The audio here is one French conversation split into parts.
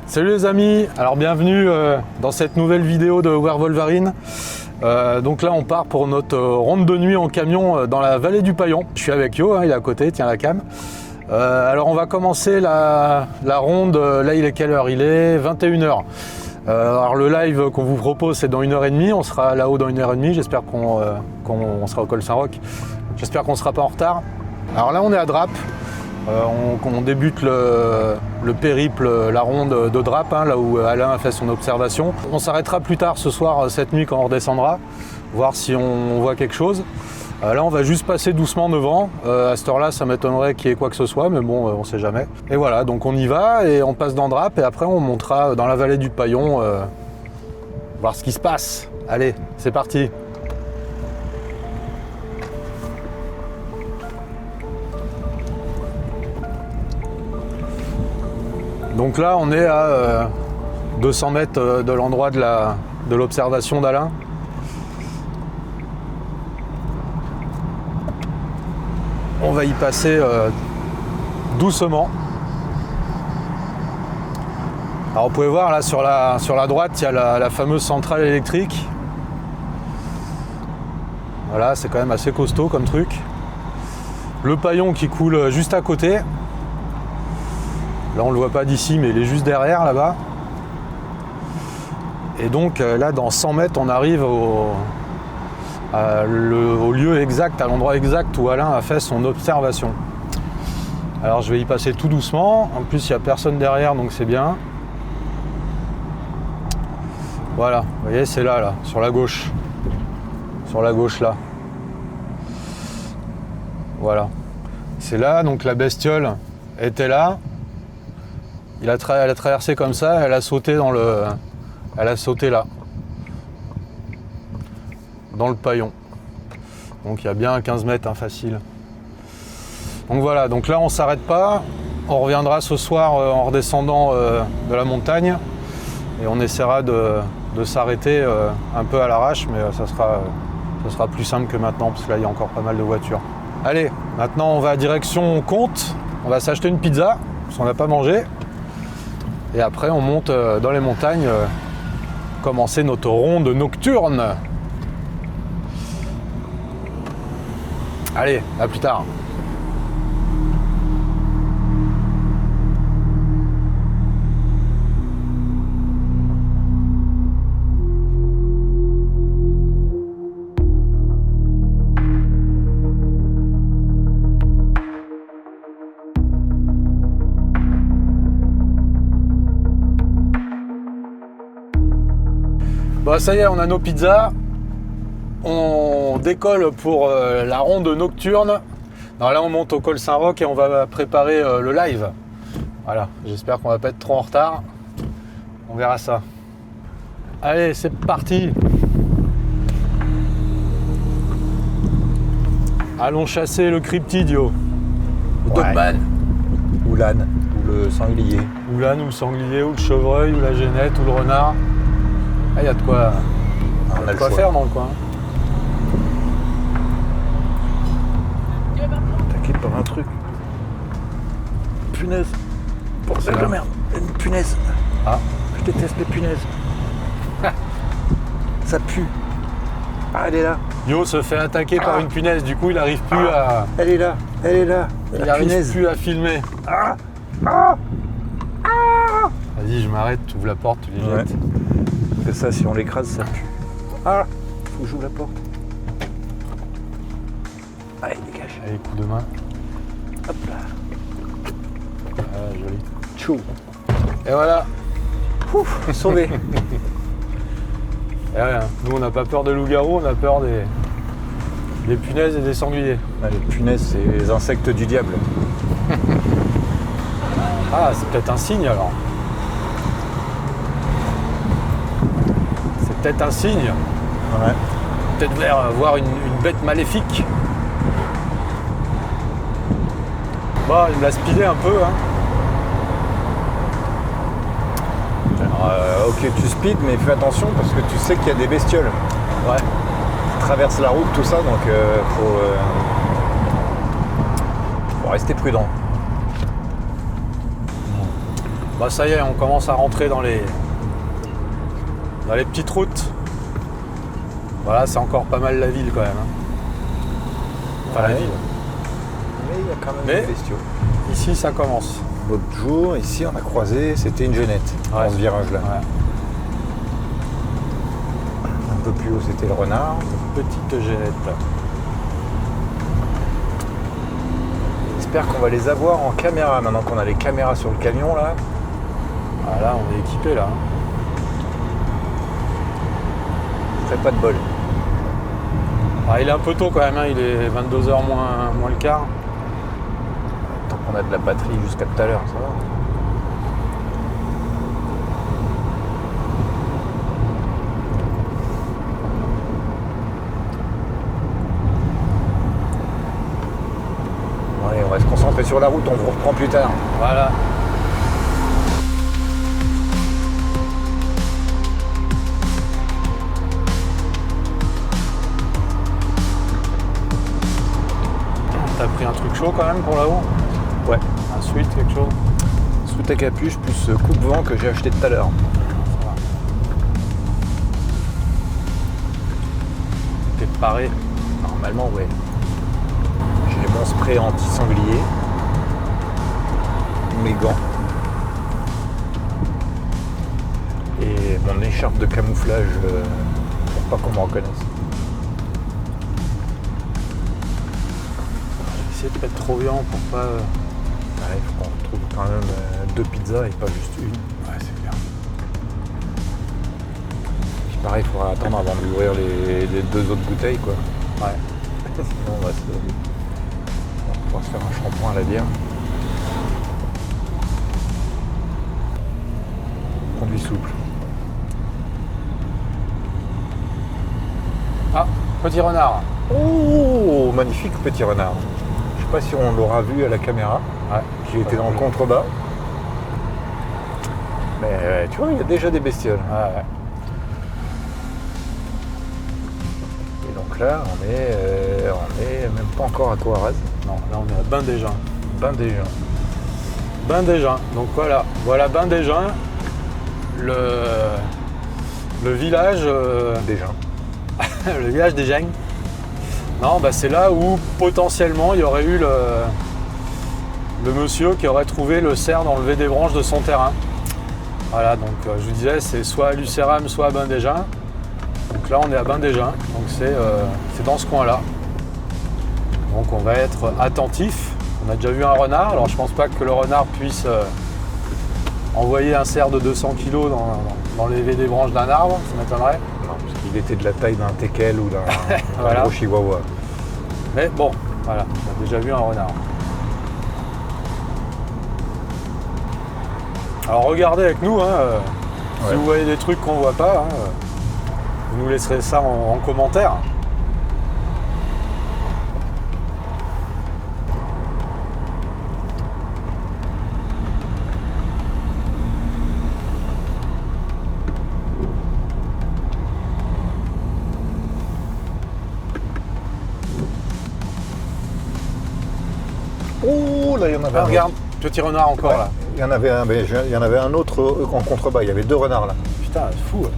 Salut les amis, alors bienvenue dans cette nouvelle vidéo de Where Wolverine. Donc là on part pour notre ronde de nuit en camion dans la vallée du Paillon. Je suis avec Yo, il est à côté, tiens la cam. Alors on va commencer la ronde, là il est quelle heure? Il est 21h. Alors le live qu'on vous propose c'est dans 1h30, on sera là-haut dans 1h30, j'espère qu'on sera au col Saint-Roch. J'espère qu'on ne sera pas en retard. Alors là on est à Drappe. On débute le périple, la ronde de Drappe, là où Alain a fait son observation. On s'arrêtera plus tard ce soir, cette nuit, quand on redescendra, voir si on voit quelque chose. Là, on va juste passer doucement devant. À cette heure-là, ça m'étonnerait qu'il y ait quoi que ce soit, mais bon, on sait jamais. Et voilà, donc on y va et on passe dans Drappe et après on montera dans la vallée du Paillon, voir ce qui se passe. Allez, c'est parti. Donc là, on est à 200 mètres de l'endroit de l'observation d'Alain. On va y passer doucement. Alors vous pouvez voir là sur la droite, il y a la fameuse centrale électrique. Voilà, c'est quand même assez costaud comme truc. Le Paillon qui coule juste à côté. Là on ne le voit pas d'ici mais il est juste derrière là-bas. Et donc là dans 100 mètres on arrive au lieu exact, à l'endroit exact où Alain a fait son observation. Alors je vais y passer tout doucement, en plus il n'y a personne derrière donc c'est bien. Voilà, vous voyez c'est là, sur la gauche. Sur la gauche là. Voilà. C'est là, donc la bestiole était là. Elle a traversé comme ça, elle a sauté elle a sauté là, dans le Paillon. Donc il y a bien 15 mètres, facile. Donc voilà, donc là on s'arrête pas, on reviendra ce soir en redescendant de la montagne et on essaiera de s'arrêter un peu à l'arrache, mais ça sera plus simple que maintenant parce que là il y a encore pas mal de voitures. Allez, maintenant on va direction Comte, on va s'acheter une pizza parce qu'on n'a pas mangé. Et après on monte dans les montagnes, commencer notre ronde nocturne. Allez, à plus tard. Bon, ça y est, on a nos pizzas. On décolle pour la ronde nocturne. Alors là, on monte au col Saint-Roch et on va préparer le live. Voilà, j'espère qu'on va pas être trop en retard. On verra ça. Allez, c'est parti. Allons chasser le cryptidio. Le dogman. Ou l'âne, ou le sanglier. Ou l'âne, ou le sanglier, ou le chevreuil, ou la genette, ou le renard. Ah, il y a de quoi, faire dans le coin. T'inquiète par un truc. Punaise. Bordel de merde. Une punaise. Ah. Je déteste les punaises. Ça pue. Ah, elle est là. Yo se fait attaquer par une punaise, du coup il arrive plus à. Elle est là. Elle est là. Il La arrive punaise. plus à filmer. Vas-y, je m'arrête, tu ouvres la porte, tu les jettes. C'est ça, si on l'écrase, ça pue. Ah, faut que j'ouvre la porte. Allez, dégage. Allez, coup de main. Hop là. Ah, joli. Tchou. Et voilà. Ouf, sauvé. Et rien. Nous on n'a pas peur de loups-garous, on a peur des punaises et des sangliers. Ah, les punaises, c'est les insectes du diable. Ah, c'est peut-être un signe alors. C'est peut-être un signe. Ouais. Peut-être voir une bête maléfique. Bon, il me l'a speedé un peu. Alors, ok, tu speed, mais fais attention parce que tu sais qu'il y a des bestioles. Ouais. Qui traversent la route, tout ça, donc faut rester prudent. Bah ça y est, on commence à rentrer dans les petites routes. Voilà, c'est encore pas mal la ville quand même. Enfin la ville. Mais il y a quand même des bestiaux. Ici ça commence. L'autre jour, ici on a croisé, c'était une genette dans ce virage-là. Ouais. Un peu plus haut, c'était le renard. Petite génette. J'espère qu'on va les avoir en caméra maintenant qu'on a les caméras sur le camion là. Voilà, on est équipé là. Ce serait pas de bol. Ah, il est un peu tôt quand même, hein. Il est 22h moins le quart. Tant qu'on a de la batterie jusqu'à tout à l'heure, ça va. Bon, allez, on va se concentrer sur la route, on vous reprend plus tard. Voilà. T'as pris un truc chaud quand même pour là-haut? Ouais. Un sweat, quelque chose? Sous à capuche plus coupe-vent que j'ai acheté tout à l'heure. Ça va. T'es paré? Normalement, ouais. J'ai mon spray anti-sanglier, mes gants et mon écharpe de camouflage pour pas qu'on me reconnaisse. Essayer de pas être trop violent pour pas... Ouais, il faut qu'on retrouve quand même 2 pizzas et pas juste une. Ouais, c'est clair. Puis pareil, il faudra attendre avant d'ouvrir les 2 autres bouteilles, quoi. Ouais. Sinon, on va pouvoir se faire un shampoing à la bière. Conduit souple. Ah, petit renard. Oh, magnifique petit renard. Je sais pas si on l'aura vu à la caméra. Ouais. J'ai été dans le contrebas. Mais tu vois, il y a déjà des bestioles. Ouais. Et donc là, on est même pas encore à Coaraz. Non, là on est à Bain-des-Juns. Bain-des-Juns. Bain-des-Juns. Donc voilà Bain-des-Juns. Le village... Déjà. le village des Gengnes. Non, bah c'est là où potentiellement il y aurait eu le monsieur qui aurait trouvé le cerf d'enlever des branches de son terrain. Voilà, donc je vous disais, c'est soit à Lucéram, soit à Bain-des-Juns. Donc là, on est à Bain-des-Juns, donc c'est dans ce coin-là. Donc on va être attentif. On a déjà vu un renard, alors je pense pas que le renard puisse envoyer un cerf de 200 kg d'enlever des branches d'un arbre, ça m'étonnerait. Non, parce qu'il était de la taille d'un teckel ou d'un Voilà. gros chihuahua. Mais bon, voilà, on a déjà vu un renard. Alors regardez avec nous, hein, si vous voyez des trucs qu'on voit pas, hein, vous nous laisserez ça en commentaire. Oh, là, il y en avait Ah, un regarde, autre. petit renard encore là. Il y en avait un autre en contrebas. Il y avait 2 renards là. Putain, c'est fou. Ouais.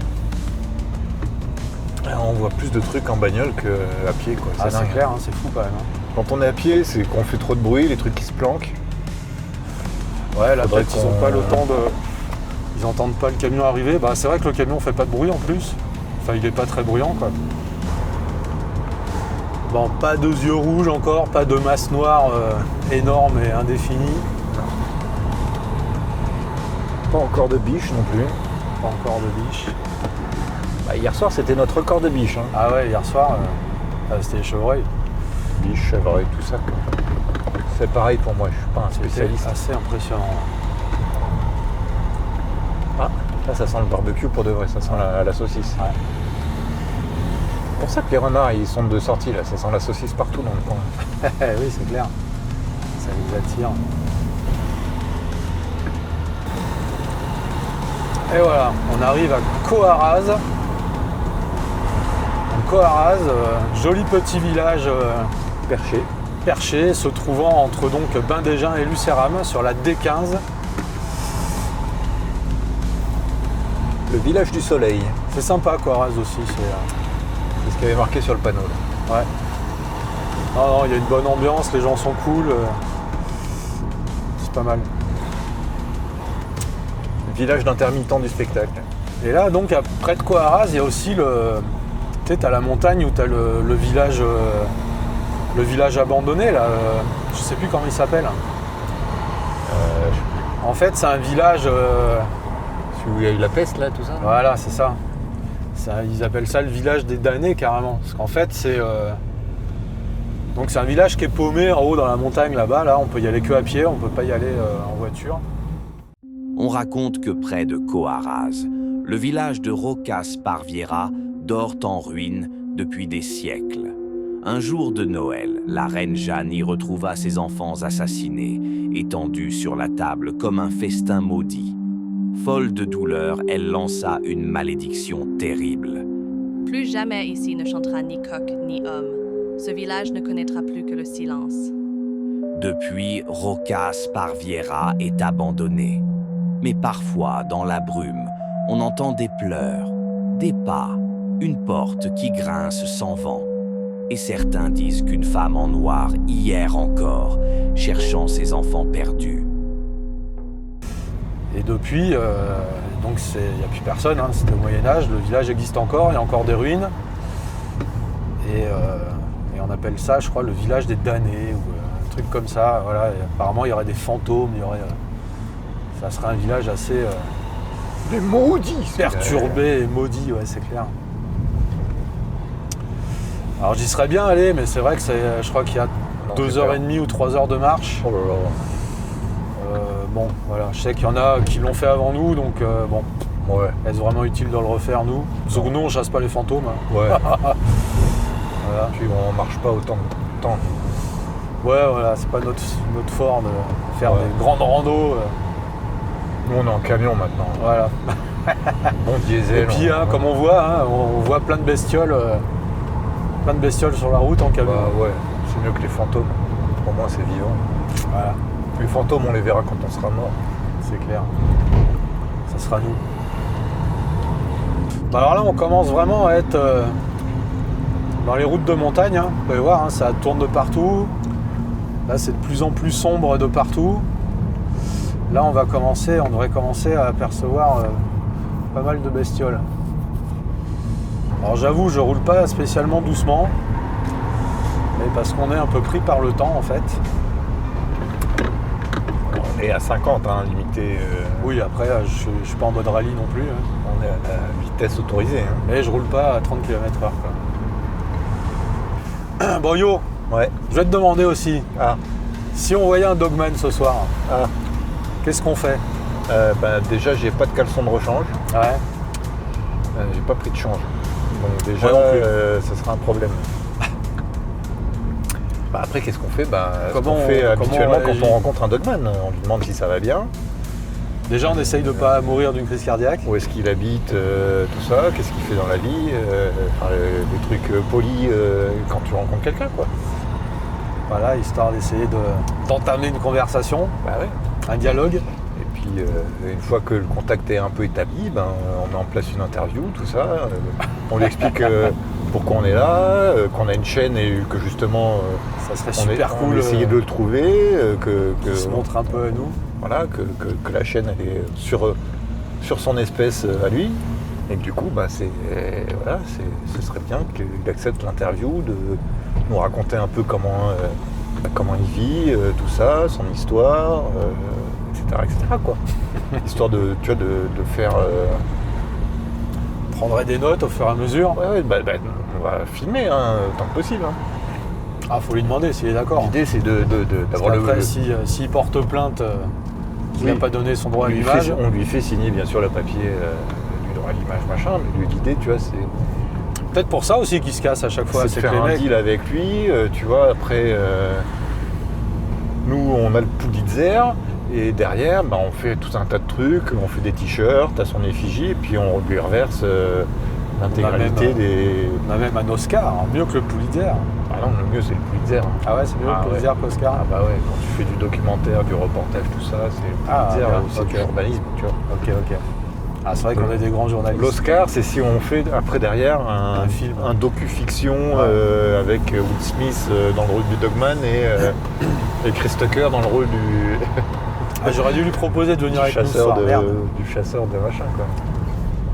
On voit plus de trucs en bagnole qu'à pied, quoi. Ah, c'est dingue. clair, hein, c'est fou quand même. Hein. Quand on est à pied, c'est qu'on fait trop de bruit, les trucs qui se planquent. Ouais, là Faudrait peut-être ils ont pas le temps de... Ils entendent pas le camion arriver. Bah c'est vrai que le camion fait pas de bruit en plus. Enfin il est pas très bruyant quoi. Bon, pas de yeux rouges encore, pas de masse noire énorme et indéfinie. Pas encore de biche non plus. Pas encore de biche. Bah, hier soir, c'était notre record de biche. Hein. Ah ouais, hier soir, c'était les chevreuils. Biche, chevreuil, tout ça. Quoi. C'est pareil pour moi, je suis pas un C'était spécialiste. assez impressionnant. Ah, là, ça sent le barbecue pour de vrai, ça sent la saucisse. Ouais. C'est pour ça que les renards, ils sont de sortie, là. Ça sent la saucisse partout dans le coin. Oui, c'est clair. Ça les attire. Et voilà, on arrive à Coaraz. Donc Coaraz, joli petit village perché, se trouvant entre donc Bain-des-Juns et Lucéram sur la D15. Le village du soleil. C'est sympa Coaraz aussi. C'est ce qu'il y avait marqué sur le panneau. Là. Ouais. Non, il y a une bonne ambiance, les gens sont cool. C'est pas mal. Village d'intermittents du spectacle. Et là, donc, près de Coaraz, il y a aussi le... Tu sais, t'as la montagne où t'as le village abandonné, là. Je sais plus comment il s'appelle. En fait, c'est un village... Celui où il y a eu la peste, là, tout ça. Voilà, c'est ça. Ils appellent ça le village des damnés, carrément. Parce qu'en fait, donc c'est un village qui est paumé en haut dans la montagne, là-bas. Là, on peut y aller que à pied, on peut pas y aller en voiture. On raconte que près de Coaraz, le village de Rocas Parviera dort en ruine depuis des siècles. Un jour de Noël, la reine Jeanne y retrouva ses enfants assassinés, étendus sur la table comme un festin maudit. Folle de douleur, elle lança une malédiction terrible. Plus jamais ici ne chantera ni coq ni homme. Ce village ne connaîtra plus que le silence. Depuis, Rocas Parviera est abandonné. Mais parfois, dans la brume, on entend des pleurs, des pas, une porte qui grince sans vent. Et certains disent qu'une femme en noir, hier encore, cherchant ses enfants perdus. Et depuis, donc il n'y a plus personne, hein, c'était au Moyen-Âge, le village existe encore, il y a encore des ruines. Et on appelle ça, je crois, le village des damnés, ou un truc comme ça. Voilà. Et apparemment, il y aurait des fantômes, ça serait un village assez Les maudits. perturbé et maudit, ouais, c'est clair. Alors j'y serais bien allé, mais c'est vrai que je crois qu'il y a 2h30 ou 3 heures de marche. Oh là là. Bon, voilà, je sais qu'il y en a qui l'ont fait avant nous, donc bon, Ouais. est-ce vraiment utile de le refaire nous? Sauf que nous, on chasse pas les fantômes. Hein. Ouais. Voilà. Puis on marche pas autant de temps. Ouais, voilà, c'est pas notre fort de faire Ouais. des grandes randos. Nous on est en camion maintenant. Voilà. Bon diesel. Et puis, hein, comme on voit plein de bestioles sur la route en camion. Bah ouais, c'est mieux que les fantômes. Pour moi c'est vivant. Voilà, Les fantômes on les verra quand on sera mort. c'est clair. Ça sera nous. Bah alors là, on commence vraiment à être dans les routes de montagne. Hein. Vous pouvez voir, hein, ça tourne de partout. Là, c'est de plus en plus sombre de partout. Là, on devrait commencer à apercevoir pas mal de bestioles. Alors j'avoue, je roule pas spécialement doucement, mais parce qu'on est un peu pris par le temps en fait. On est à 50, hein, limité. Oui, après, je suis pas en mode rallye non plus, hein. On est à la vitesse autorisée. Hein. Mais je roule pas à 30 km/h. Bon yo, Ouais. je vais te demander aussi, Ah. si on voyait un Dogman ce soir, Ah. qu'est-ce qu'on fait? Déjà j'ai pas de caleçon de rechange. Ouais. J'ai pas pris de change. Donc déjà Moi non plus. ça sera un problème. Bah après qu'est-ce qu'on fait? Ce Comment qu'on fait on habituellement quand réagit? on rencontre un dogman, on lui demande si ça va bien, Déjà, on essaye de pas mourir d'une crise cardiaque. où est-ce qu'il habite, tout ça, qu'est-ce qu'il fait dans la vie, des trucs polis quand tu rencontres quelqu'un quoi. Voilà, histoire d'essayer d'entamer une conversation, Bah ouais. un dialogue. Et puis une fois que le contact est un peu établi, on met en place une interview, tout ça. On lui explique pourquoi on est là, qu'on a une chaîne et que justement Ça serait on super on cool. essayer de le trouver, Qu'il se montre un peu à nous. voilà, que la chaîne elle est sur son espèce à lui. Et que du coup, ce serait bien qu'il accepte l'interview, de nous raconter un peu comment il vit, tout ça, son histoire, etc. quoi. Histoire de faire... Prendrait des notes au fur et à mesure. on va filmer tant que possible. Hein. Ah, faut lui demander s'il est d'accord. L'idée, c'est d'avoir le... Après, s'il porte plainte, qu'il n'a Oui. pas donné son droit à on lui l'image. fait signer, bien sûr, le papier du droit à l'image, machin, mais l'idée, tu vois, c'est... Peut-être pour ça aussi qu'il se casse à chaque fois. c'est de que faire les un mecs- deal avec lui, tu vois, après nous on a le Pulitzer et derrière on fait tout un tas de trucs, on fait des t-shirts à son effigie et puis on lui reverse l'intégralité même, des... On a même un Oscar, mieux que le Pulitzer. Ah non, le mieux c'est le Pulitzer. Ah ouais, c'est mieux Ah le Pulitzer ouais. qu'Oscar. Ah bah ouais, quand tu fais du documentaire, du reportage, tout ça, c'est le Ah, Pulitzer, bien, c'est ok. du journalisme, tu vois. Ok. Ah, c'est vrai qu'on est des grands journalistes. L'Oscar, c'est si on fait après derrière Un film. un docu-fiction avec Will Smith dans le rôle du Dogman et Chris Tucker dans le rôle du, Ah, j'aurais dû lui proposer de venir du avec nous ce chasseur soir, merde. du chasseur de machin quoi.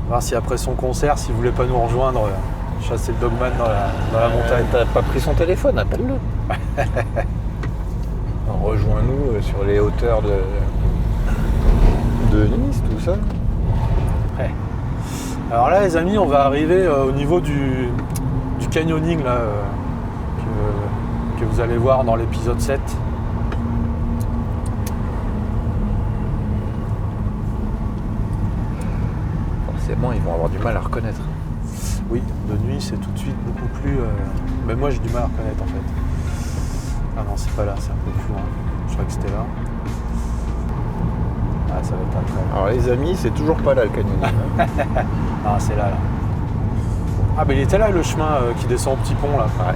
Voir si après son concert, s'il voulait pas nous rejoindre, chasser le Dogman dans la montagne. T'as pas pris son téléphone, appelle-le. Rejoins-nous sur les hauteurs de Nice, tout ça. Ouais. Alors là, les amis, on va arriver au niveau du canyoning là, que vous allez voir dans l'épisode 7. Forcément, ils vont avoir du mal à reconnaître. Oui, de nuit, c'est tout de suite beaucoup plus... Mais moi, j'ai du mal à reconnaître, en fait. Ah non, c'est pas là, c'est un peu plus loin. Je crois que c'était là. Ah, ça va être après. Alors les amis, c'est toujours pas là le canyoning. Ah, c'est là. Ah, mais il était là, le chemin qui descend au petit pont, là. Ouais.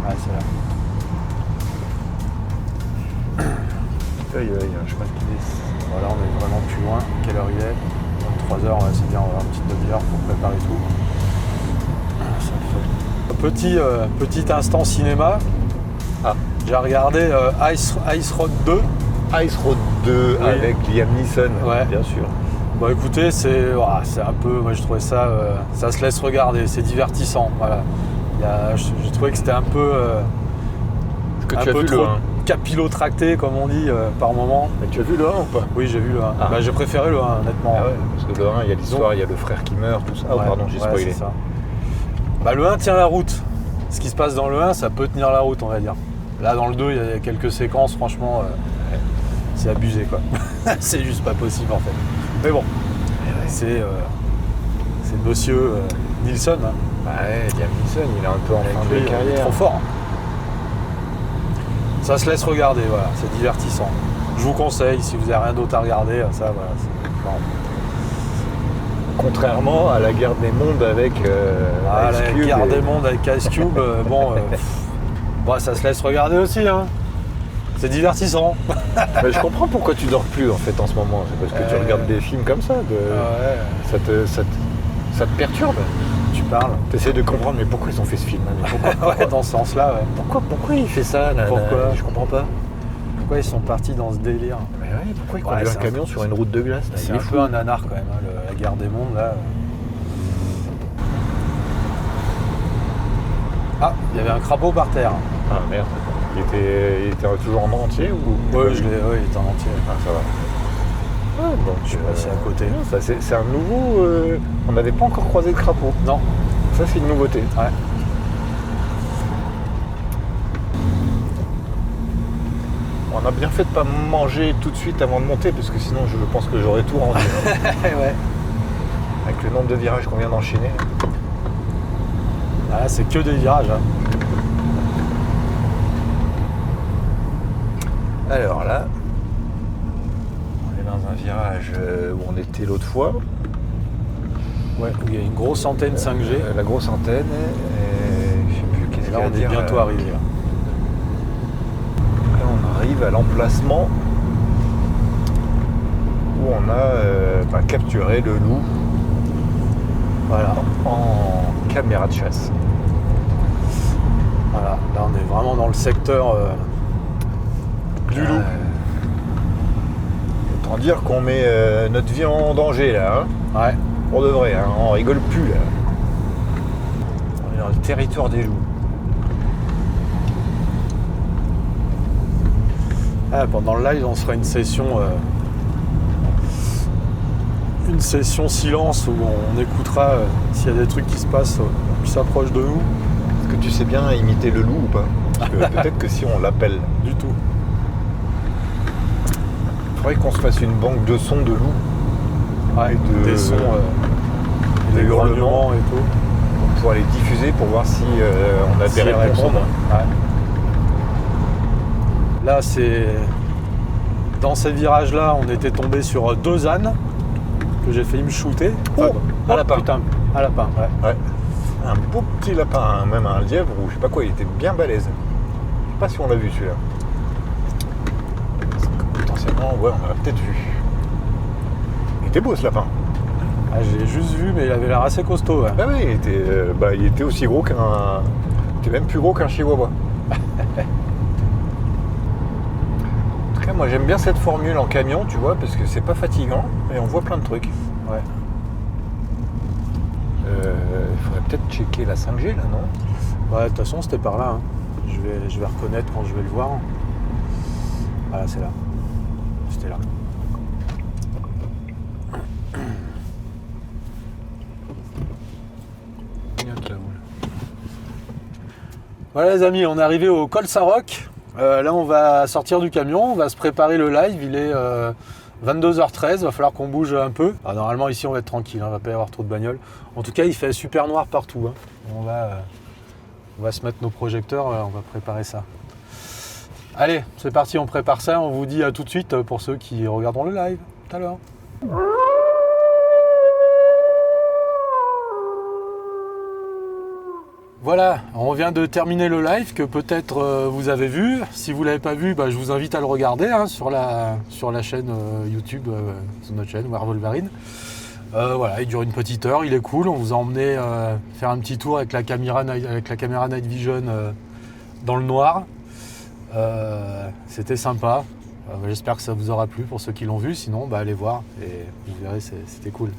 Ouais, c'est là. Là, il y a un chemin qui descend. Voilà, on est vraiment plus loin. Quelle heure il est? 23h, ouais, c'est bien, on va avoir une petite demi-heure pour préparer tout. Ça fait. Petit instant cinéma. Ah. J'ai regardé Ice Road 2. Ice Road 2 Oui. avec Liam Neeson, Ouais. bien sûr. Bon écoutez, c'est un peu, moi je trouvais ça, ça se laisse regarder, c'est divertissant. Voilà. J'ai trouvé que c'était un peu, Est-ce que un tu as peu vu trop le 1? capillotracté comme on dit par moment. Mais tu as vu le 1 ou pas? Oui, j'ai vu le 1. Ah. Bah, j'ai préféré le 1 honnêtement. Ah ouais, parce que le 1, il y a l'histoire, il y a le frère qui meurt, tout ça. Ah Ouais, pardon, j'ai ouais, spoilé. c'est ça. Bah, le 1 tient la route. Ce qui se passe dans le 1, ça peut tenir la route, on va dire. Là, dans le 2, il y a quelques séquences, franchement, c'est abusé, quoi. C'est juste pas possible, en fait. Mais bon, c'est monsieur Nilsson. Hein. Ouais, Liam Neeson, il est un peu en fin Lui, de il est carrière. trop fort. Ça se laisse regarder, voilà, c'est divertissant. Je vous conseille, si vous n'avez rien d'autre à regarder, ça, voilà. Non. Contrairement à la guerre des mondes avec Ah, Ice la Cube guerre et- des mondes avec Ice Cube, bon, ça se laisse regarder aussi, hein. C'est divertissant. Mais je comprends pourquoi tu dors plus en fait en ce moment. C'est parce que tu regardes des films comme ça. Ouais, Ça te perturbe. tu parles. Tu essaies de comprendre mais pourquoi ils ont fait ce film. Mais pourquoi, Ouais, dans ce sens-là, ouais. pourquoi il fait ça là, Pourquoi là, je comprends pas. Pourquoi ils sont partis dans ce délire? Mais ouais, pourquoi il Ouais, conduit c'est un camion sur une route de glace là, C'est il est un fou. peu un nanar quand même, hein, la guerre des mondes, là. Ah, il y avait un crapaud par terre. Ah merde. Il était toujours en entier ou Oui, il était en entier. Ah, ça va. Ouais, donc, Je suis passé à côté. ça, c'est un nouveau. On n'avait pas encore croisé de crapaud. Non, Ça, c'est une nouveauté. ouais. On a bien fait de pas manger tout de suite avant de monter, parce que sinon, je pense que j'aurais tout rendu. Ouais. Avec le nombre de virages qu'on vient d'enchaîner. Ah, c'est que des virages. Hein. Alors là, on est dans un virage où on était l'autre fois. Ouais, où il y a une grosse antenne 5G. La grosse antenne. Et je sais plus qu'est-ce Et là, qu'il y a on à est dire, bientôt arrivé. Là. Là, on arrive à l'emplacement où on a capturé le loup. Voilà, en caméra de chasse. Voilà, là, on est vraiment dans le secteur du loup. Autant dire qu'on met notre vie en danger là, hein. Ouais. Pour de vrai, hein. On rigole plus là. On est dans le territoire des loups. Ah, pendant le live, on se fera une session silence où on écoutera s'il y a des trucs qui se passent qui s'approchent de nous. Est-ce que tu sais bien imiter le loup ou pas? Parce que peut-être que si on l'appelle, Du tout. il faudrait qu'on se fasse une banque de sons de loup Ouais, Et de- des sons, des des hurlements. grognements et tout. pour les diffuser pour voir si on a Si des elles réponses. répondent. Ouais. Là, c'est... Dans ces virages-là, on était tombé sur 2 ânes que j'ai failli me shooter. Oh, un lapin. Putain, un lapin, ouais. Ouais. Un beau petit lapin, hein, même un lièvre ou je sais pas quoi, il était bien balèze. Je sais pas si on l'a vu celui-là. Parce que potentiellement, ouais, on l'a peut-être vu. était beau ce lapin. Ah, je l'ai juste vu, mais il avait l'air assez costaud. Ouais. Ah oui, il était aussi gros qu'un... Il était même plus gros qu'un chihuahua. En tout cas, moi j'aime bien cette formule en camion, tu vois, parce que c'est pas fatigant et on voit plein de trucs. Ouais. Il faudrait peut-être checker la 5G là, non? Ouais, de toute façon, c'était par là. Hein. Je vais reconnaître quand je vais le voir. Voilà, c'est là. C'était là. Voilà les amis, on est arrivé au col Saint-Roch. Là on va sortir du camion, on va se préparer le live, il est 22h13, va falloir qu'on bouge un peu. Alors, normalement ici on va être tranquille, hein, va pas y avoir trop de bagnoles. En tout cas il fait super noir partout. Hein. On va se mettre nos projecteurs, on va préparer ça. Allez, c'est parti, on prépare ça, on vous dit à tout de suite pour ceux qui regarderont le live. Tout à l'heure. Voilà, on vient de terminer le live que peut-être vous avez vu. Si vous ne l'avez pas vu, je vous invite à le regarder hein, sur la chaîne YouTube, sur notre chaîne Werwolverine. Voilà, il dure une petite heure, il est cool. On vous a emmené faire un petit tour avec la caméra Night Vision dans le noir. C'était sympa. J'espère que ça vous aura plu pour ceux qui l'ont vu. Sinon, allez voir et vous verrez, c'était cool.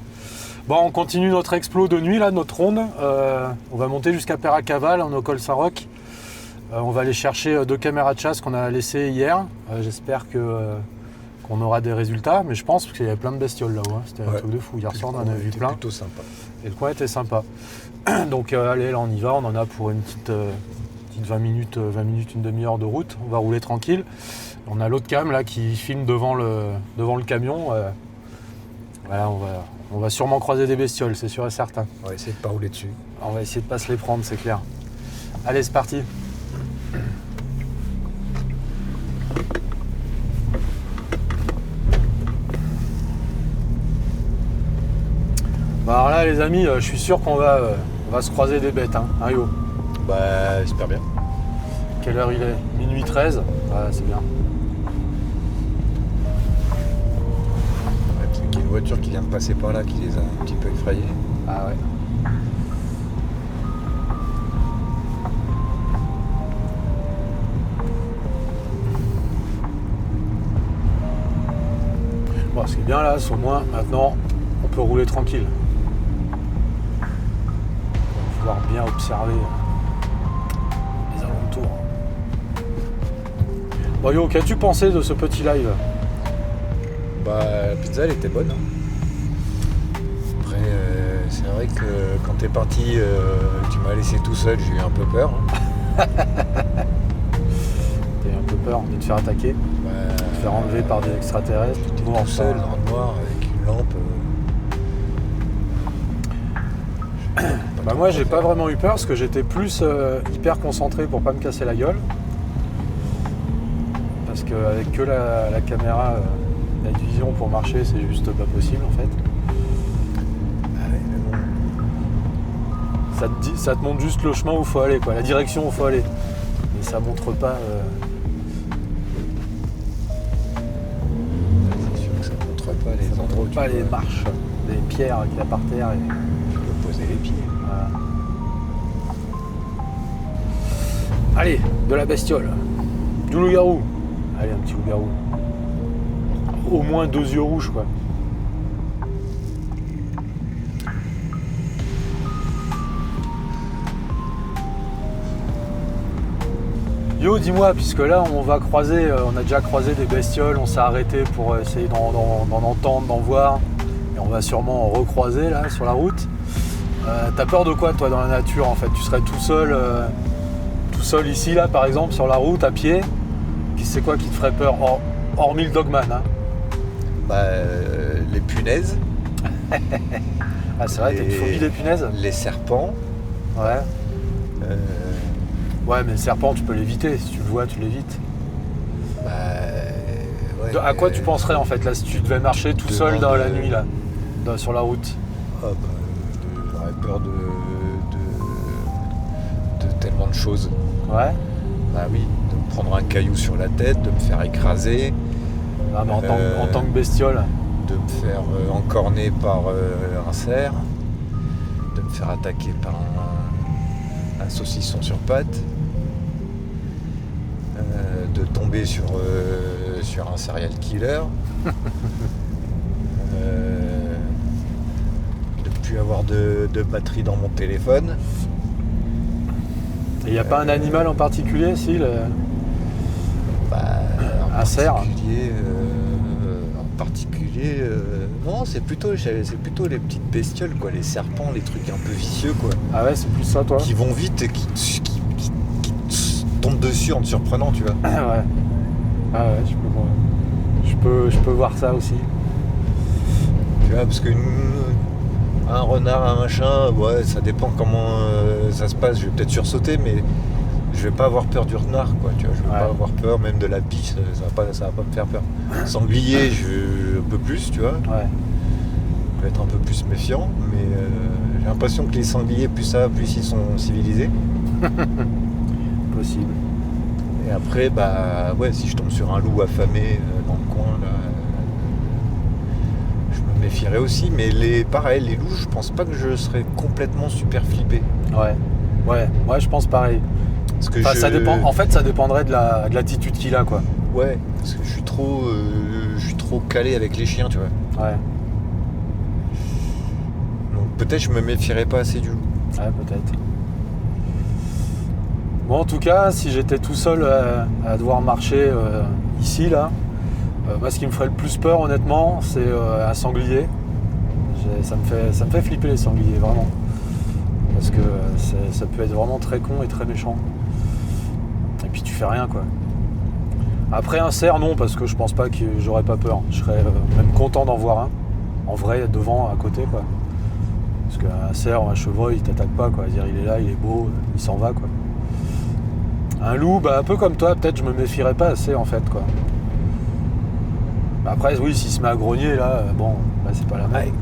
Bon, on continue notre explo de nuit, là, notre ronde. On va monter jusqu'à Perracaval, en au col Saint-Roch. On va aller chercher 2 caméras de chasse qu'on a laissées hier. J'espère qu'on aura des résultats, mais je pense qu'il y avait plein de bestioles là-haut. Hein. C'était un truc de fou. Hier soir, on en a vu plein. Plutôt sympa. Et le coin était sympa. Donc, allez, là, on y va. On en a pour une petite 20 minutes, une demi-heure de route. On va rouler tranquille. On a l'autre cam là qui filme devant le camion. Voilà, on va sûrement croiser des bestioles, c'est sûr et certain. On va essayer de pas rouler dessus. On va essayer de pas se les prendre, c'est clair. Allez, c'est parti. Alors là, les amis, je suis sûr qu'on va se croiser des bêtes, hein yo. J'espère bien. Quelle heure il est? Minuit 13. Ouais, c'est bien. Parce qu'il y a une voiture qui vient de passer par là qui les a un petit peu effrayés. Ah ouais. Bon, ce qui est bien là, c'est au moins maintenant on peut rouler tranquille. On va pouvoir bien observer les alentours. Bon yo, qu'as-tu pensé de ce petit live? La pizza elle était bonne. Après c'est vrai que quand t'es parti, tu m'as laissé tout seul, j'ai eu un peu peur. T'as eu un peu peur de te faire attaquer, de te faire enlever par des extraterrestres. T'es tout seul dans le noir avec une lampe. Moi j'ai pas vraiment eu peur parce que j'étais plus hyper concentré pour pas me casser la gueule. Parce qu'avec que la caméra Night Vision pour marcher, c'est juste pas possible en fait. Ah ouais, mais bon. Ça te montre juste le chemin où il faut aller, quoi, la direction où il faut aller. Mais ça montre pas. C'est sûr que ça montre pas les endroits où tu pas peux, les marches, les pierres qu'il y a par terre. tu peux poser les pieds. Voilà. Allez, de la bestiole. Du loup-garou. Allez, un petit loup-garou. Au moins 2 yeux rouges, quoi. Yo, dis-moi, puisque là, on va croiser, on a déjà croisé des bestioles, on s'est arrêté pour essayer d'en entendre, d'en voir, et on va sûrement en recroiser, là, sur la route. T'as peur de quoi, toi, dans la nature, en fait? Tu serais tout seul ici, là, par exemple, sur la route, à pied. C'est quoi qui te ferait peur, hormis le Dogman, hein? Les punaises. Ah, c'est vrai, t'as une phobie des punaises? Les serpents. Ouais. Ouais, mais le serpent, tu peux l'éviter. Si tu le vois, tu l'évites. Ouais, À quoi tu penserais, en fait, là, si tu devais marcher tout seul dans la nuit, là, sur la route? J'aurais peur de tellement de choses. Ouais. Bah oui, de me prendre un caillou sur la tête, de me faire écraser. Ah, mais en tant que bestiole. de me faire encorner par un cerf, de me faire attaquer par un saucisson sur pattes, de tomber sur un serial killer, de plus avoir de batterie dans mon téléphone. Et il n'y a pas un animal en particulier, si un cerf En particulier, non, c'est plutôt les petites bestioles, quoi, les serpents, les trucs un peu vicieux, quoi. Ah ouais, c'est plus ça, toi? Qui vont vite et qui tombent dessus en te surprenant, tu vois. Ah ouais. Ah ouais, je peux voir ça aussi. Tu vois, parce un renard, un machin, ouais, ça dépend comment ça se passe. Je vais peut-être sursauter, mais je vais pas avoir peur du renard, quoi. Tu vois, je vais pas avoir peur même de la biche, ça va pas me faire peur. Sanglier, un peu plus, tu vois. Ouais. Je vais être un peu plus méfiant, mais j'ai l'impression que les sangliers, plus ils sont civilisés. Possible. Et après, si je tombe sur un loup affamé dans le coin, là, je me méfierais aussi. Mais les loups, je pense pas que je serais complètement super flippé. Ouais, je pense pareil. Parce que ça dépend. En fait, ça dépendrait de l'attitude qu'il a, quoi. Ouais, parce que je suis trop calé avec les chiens, tu vois. Ouais. Donc peut-être je me méfierais pas assez du loup. Ouais, peut-être. Bon, en tout cas, si j'étais tout seul à devoir marcher ici, là, moi, ce qui me ferait le plus peur, honnêtement, c'est un sanglier. Ça me fait flipper, les sangliers, vraiment. Parce que ça peut être vraiment très con et très méchant. Et puis tu fais rien, quoi. Après, un cerf, non, parce que je pense pas que j'aurais pas peur. Je serais même content d'en voir un. En vrai, devant, à côté, quoi. Parce qu'un cerf, un chevreuil, il t'attaque pas, quoi. C'est-à-dire, il est là, il est beau, il s'en va, quoi. Un loup, un peu comme toi, peut-être je me méfierais pas assez, en fait, quoi. Après, oui, s'il se met à grogner, là, c'est pas la même. Ouais.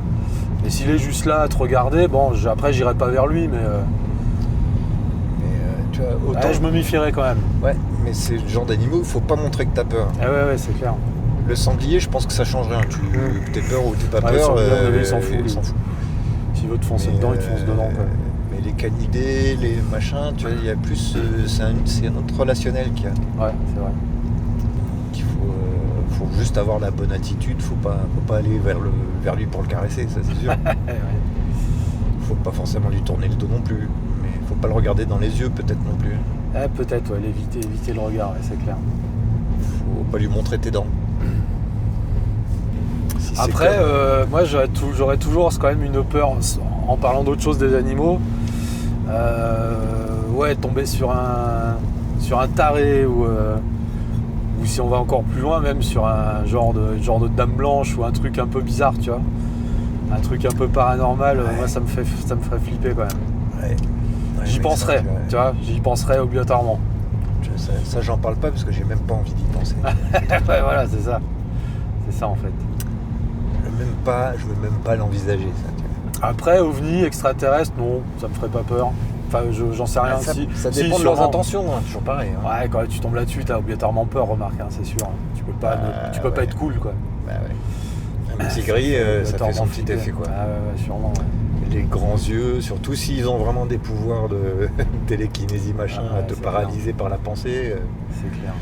Mais s'il est juste là à te regarder, après, j'irai pas vers lui, mais tu vois, autant... je me méfierais quand même. Ouais, mais c'est le genre d'animaux, faut pas montrer que t'as peur. Ah ouais, c'est clair. Le sanglier, je pense que ça change rien. Que t'aies peur ou t'aies pas Le peur, sanglier, il s'en fout. S'il veut te foncer dedans, il te fonce dedans, quoi. Mais les canidés, les machins, tu vois, il y a plus... c'est un autre relationnel qu'il y a. Ouais, c'est vrai. Qu'il faut juste avoir la bonne attitude, faut pas aller vers lui pour le caresser, ça c'est sûr. Ouais. Faut pas forcément lui tourner le dos non plus, mais faut pas le regarder dans les yeux peut-être non plus. Peut-être, ouais, éviter le regard, ouais, c'est clair. Faut pas lui montrer tes dents. Si après, moi j'aurais toujours quand même une peur, en parlant d'autre chose des animaux, tomber sur un taré ou si on va encore plus loin, même sur un genre de dame blanche ou un truc un peu bizarre, tu vois. Un truc un peu paranormal, moi ça me ferait flipper quand même. Ouais, j'y penserais, tu vois, j'y penserais obligatoirement. Ça j'en parle pas parce que j'ai même pas envie d'y penser. Ouais, voilà, c'est ça. C'est ça en fait. Je veux même pas l'envisager, ça. Tu vois. Après, ovni, extraterrestre, non, ça me ferait pas peur. Enfin, j'en sais rien. Ça dépend de leurs intentions, hein, toujours pareil. Hein. Ouais, quand tu tombes là-dessus, t'as obligatoirement peur, remarque, hein, c'est sûr. Tu peux pas être cool, quoi. Bah ouais. Un petit gris, ça fait son petit effet, quoi. Ah ouais, sûrement, ouais. Les grands yeux, surtout s'ils ont vraiment des pouvoirs de télékinésie, machin, à te paralyser par la pensée. C'est clair.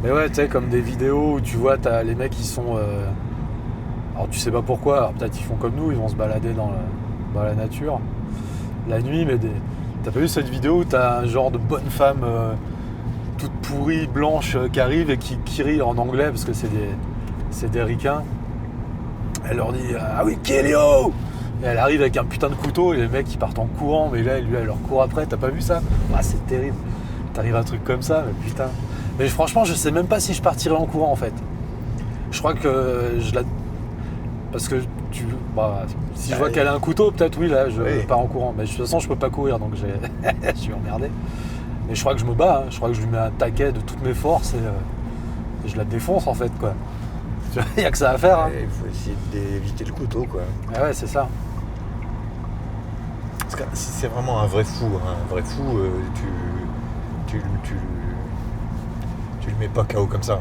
Mais ouais, tu sais, comme des vidéos où tu vois, t'as les mecs qui sont... Alors tu sais pas pourquoi, alors peut-être ils font comme nous, ils vont se balader dans la nature la nuit, mais t'as pas vu cette vidéo où t'as un genre de bonne femme toute pourrie, blanche, qui arrive et qui rit en anglais parce que c'est des ricains. Elle leur dit « Ah oui, kill you !» Et elle arrive avec un putain de couteau et les mecs ils partent en courant, mais là lui elle leur court après, t'as pas vu ça? Ah, c'est terrible, t'arrives à un truc comme ça, mais putain. Mais franchement je sais même pas si je partirais en courant en fait. Je crois que parce que si je vois qu'elle a un couteau, peut-être oui, là, je pars en courant. Mais de toute façon, je peux pas courir, donc je suis emmerdé. Mais je crois que je me bats, hein. Je crois que je lui mets un taquet de toutes mes forces et je la défonce, en fait, quoi. Il n'y a que ça à faire. Hein. Il faut essayer d'éviter le couteau, quoi. Ah ouais, c'est ça. Parce que si c'est vraiment un vrai fou, tu le mets pas KO comme ça.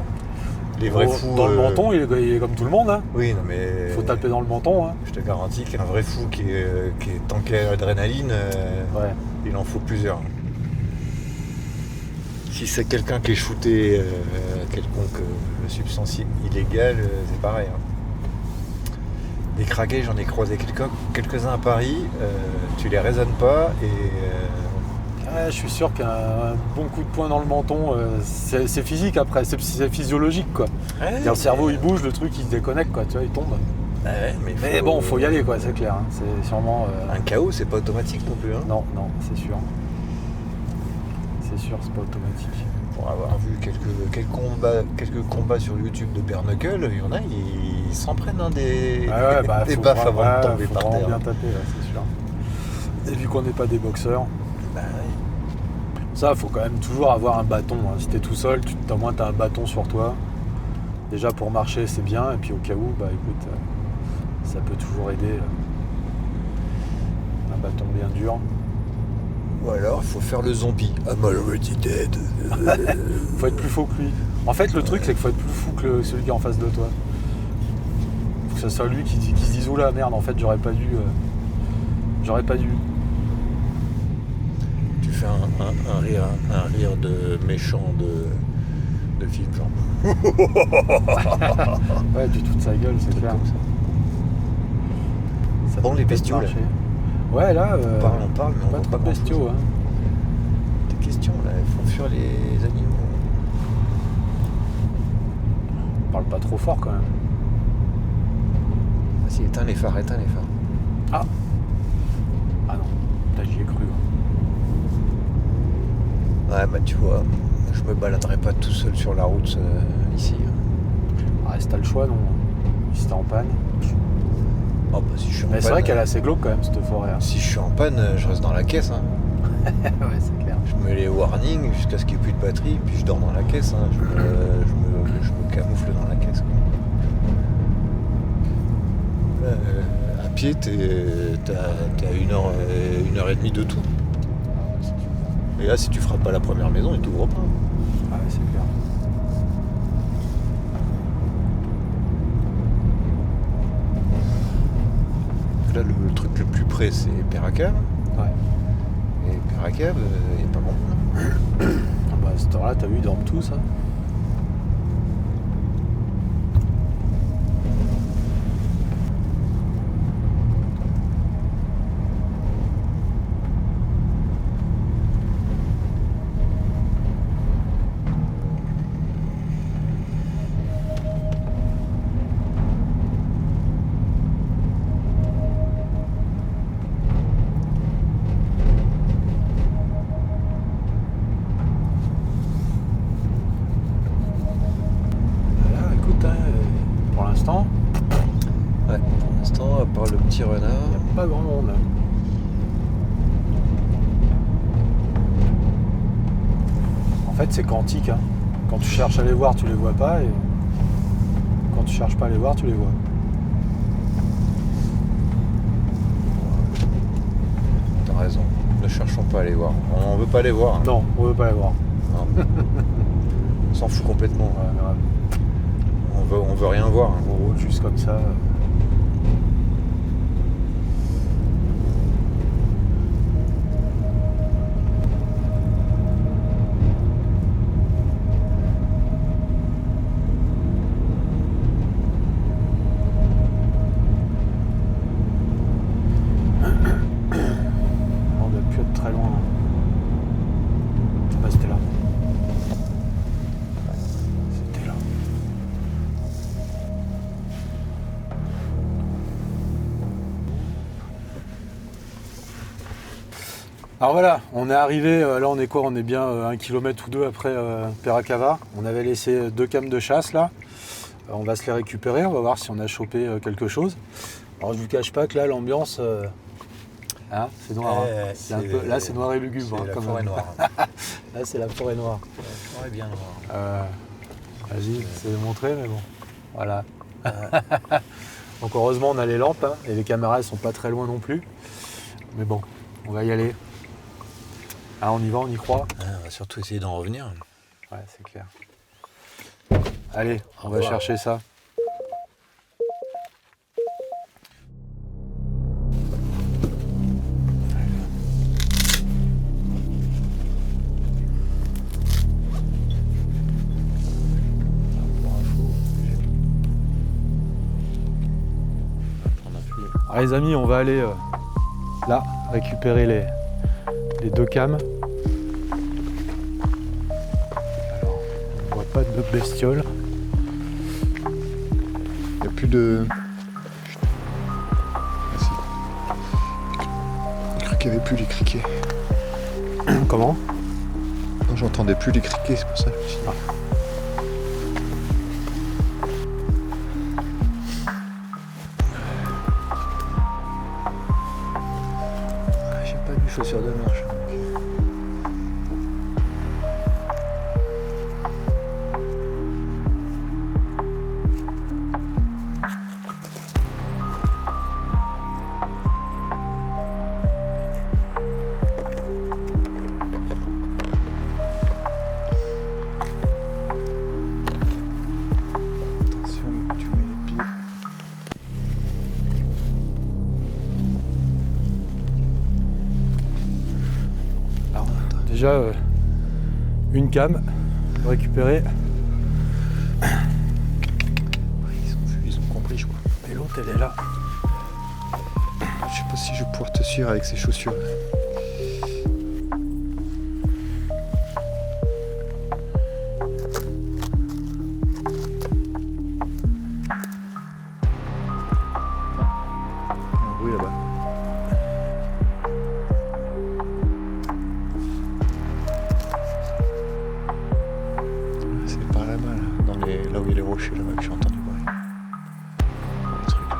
Les vrais fous. Dans le menton, il est comme tout le monde. Hein. Oui, non mais. Il faut taper dans le menton. Hein. Je te garantis qu'un vrai fou qui est tanké à l'adrénaline, Ouais. il en faut plusieurs. Si c'est quelqu'un qui est shooté quelconque substance illégale, c'est pareil. Hein. Des craqués, j'en ai croisé quelques-uns à Paris, tu les raisonnes pas et. Ouais, je suis sûr qu'un bon coup de poing dans le menton, c'est physique après, c'est physiologique quoi. Ouais, Le cerveau il bouge, le truc il se déconnecte quoi, tu vois, il tombe. Ouais, Mais bon, faut y aller quoi, c'est clair. Hein. C'est sûrement. Un KO, c'est pas automatique non plus. Hein. Non, c'est sûr. C'est sûr, c'est pas automatique. Pour avoir vu quelques combats sur YouTube de bare knuckle, il y en a, ils s'en prennent des faut baffes avant de tomber faut par vraiment terre. bien taper, là, c'est sûr. Et vu qu'on n'est pas des boxeurs, Bah, ça, faut quand même toujours avoir un bâton. Hein. Si t'es tout seul, au moins t'as un bâton sur toi. Déjà pour marcher, c'est bien. Et puis au cas où, bah écoute, ça peut toujours aider. Un bâton bien dur. ou alors, il faut faire le zombie. I'm already dead. Faut être plus faux que lui. En fait, le truc, c'est qu'il faut être plus fou que celui qui est en face de toi. Faut que ce soit lui qui se dise oula merde, en fait, j'aurais pas dû. Tu fais un rire de méchant de film, genre. Ouais, du tout de sa gueule, c'est clair. Comme ça. Ça Bon, peut les peut-être bestiaux, là. marcher. Ouais, là. On parle, mais on pas voit trop de grand-chose. bestiaux. Hein. Des questions, là, elles font fuir les animaux. On parle pas trop fort quand même. Vas-y, éteins les phares. Ah non, là j'y ai cru. Ouais, bah tu vois, je me baladerai pas tout seul sur la route ici. Ah, si t'as le choix, non. Si t'es en panne. Oh, bah si je suis en Mais panne. c'est vrai qu'elle est assez glauque quand même cette forêt. Hein. Si je suis en panne, je reste dans la caisse. Hein. Ouais, c'est clair. Je mets les warnings jusqu'à ce qu'il n'y ait plus de batterie, puis je dors dans la caisse. Hein. Je me camoufle dans la caisse. Quoi. À pied, t'as 1h30 de tout. Et là, si tu frappes pas la première maison, il t'ouvre pas. Ah ouais, c'est clair. Là, le truc le plus près, c'est Perracab. Ouais. Et Perracab, il n'y a pas grand monde. Ah bah à cette heure-là, t'as vu, ils dorment tous. Hein. Voilà, écoute, hein, pour l'instant, Ouais, pour l'instant, à part le petit renard. pas grand monde. Hein. En fait, c'est quantique. Hein. Quand tu cherches à les voir, tu les vois pas. Et quand tu cherches pas à les voir, tu les vois. T'as raison. Ne cherchons pas à les voir. On veut pas les voir. Hein. Non, on veut pas les voir. Non. On s'en fout complètement. Ouais, grave. On veut rien voir. Hein. On roule juste comme ça. On doit plus être très loin. Ah bah c'était là. C'était là. Alors voilà, on est arrivé, là on est quoi? On est bien 1 km ou 2 après Perracava. On avait laissé 2 cames de chasse là. On va se les récupérer, on va voir si on a chopé quelque chose. Alors je vous cache pas que là l'ambiance, hein, c'est noir. Hein. C'est un peu, là c'est noir et lugubre. C'est Hein, la quand forêt même. noire. Là c'est la forêt noire. La forêt bien noire. Vas-y, c'est de montrer, mais bon. Voilà. Donc heureusement on a les lampes hein, et les caméras elles sont pas très loin non plus. Mais bon, on va y aller. Ah, on y va, on y croit. On va surtout essayer d'en revenir. Ouais, c'est clair. Allez, on va chercher ça. Alors les amis, on va aller là récupérer les 2 cams. Alors, on voit pas de bestiole. Il n'y a plus de... Ah si. J'ai cru qu'il n'y avait plus les criquets. Comment? Non, j'entendais plus les criquets, c'est pour ça. J'ai pas mis chaussures de marche. Déjà une cam récupérée. Ils ont compris, je crois. Et l'autre elle est là. Je sais pas si je vais pouvoir te suivre avec ces chaussures. Il y a un bruit là-bas. C'est par là-bas, là, là où il y a les rochers, là-bas que j'ai entendu parler. Les trucs là.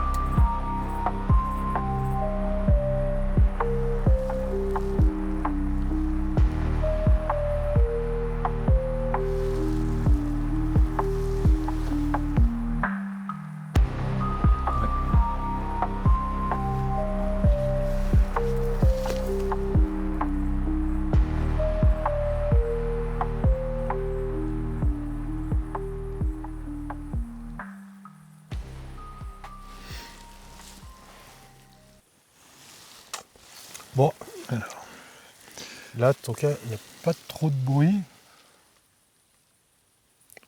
Bon, Alors, là en tout cas il n'y a pas trop de bruit.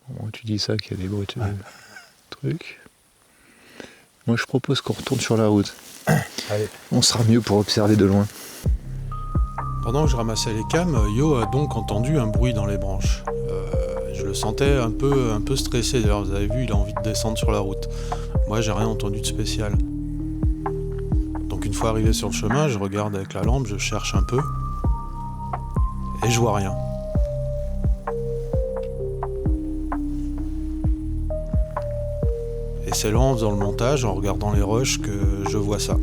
bon, tu dis ça qu'il y a des bruits de trucs. Moi je propose qu'on retourne sur la route. Allez. On sera mieux pour observer de loin. Pendant que je ramassais les cams, Yo a donc entendu un bruit dans les branches. Je le sentais un peu stressé, d'ailleurs vous avez vu, il a envie de descendre sur la route. Moi j'ai rien entendu de spécial. Donc une fois arrivé sur le chemin, je regarde avec la lampe, je cherche un peu, et je vois rien. Et c'est là en faisant le montage, en regardant les rushs, que je vois ça.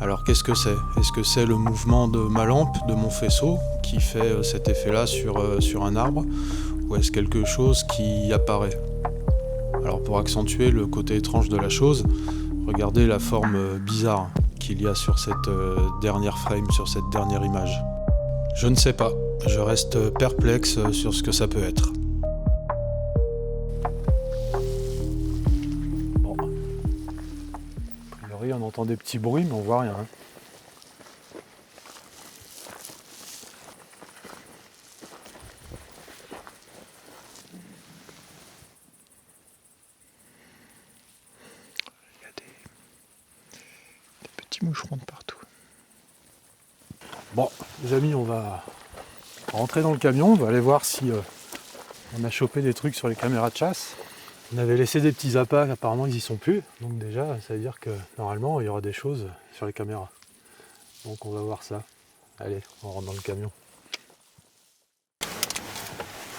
Alors qu'est-ce que c'est? Est-ce que c'est le mouvement de ma lampe, de mon faisceau, qui fait cet effet-là sur un arbre? Ou est-ce quelque chose qui apparaît? Alors pour accentuer le côté étrange de la chose, regardez la forme bizarre qu'il y a sur cette dernière frame, sur cette dernière image. Je ne sais pas, je reste perplexe sur ce que ça peut être. Bon. A priori on entend des petits bruits mais on voit rien. Il y a des petits moucherons de partout. Bon, les amis, on va rentrer dans le camion, on va aller voir si on a chopé des trucs sur les caméras de chasse. On avait laissé des petits appâts, apparemment ils y sont plus, donc déjà ça veut dire que normalement il y aura des choses sur les caméras. Donc on va voir ça. Allez, on rentre dans le camion.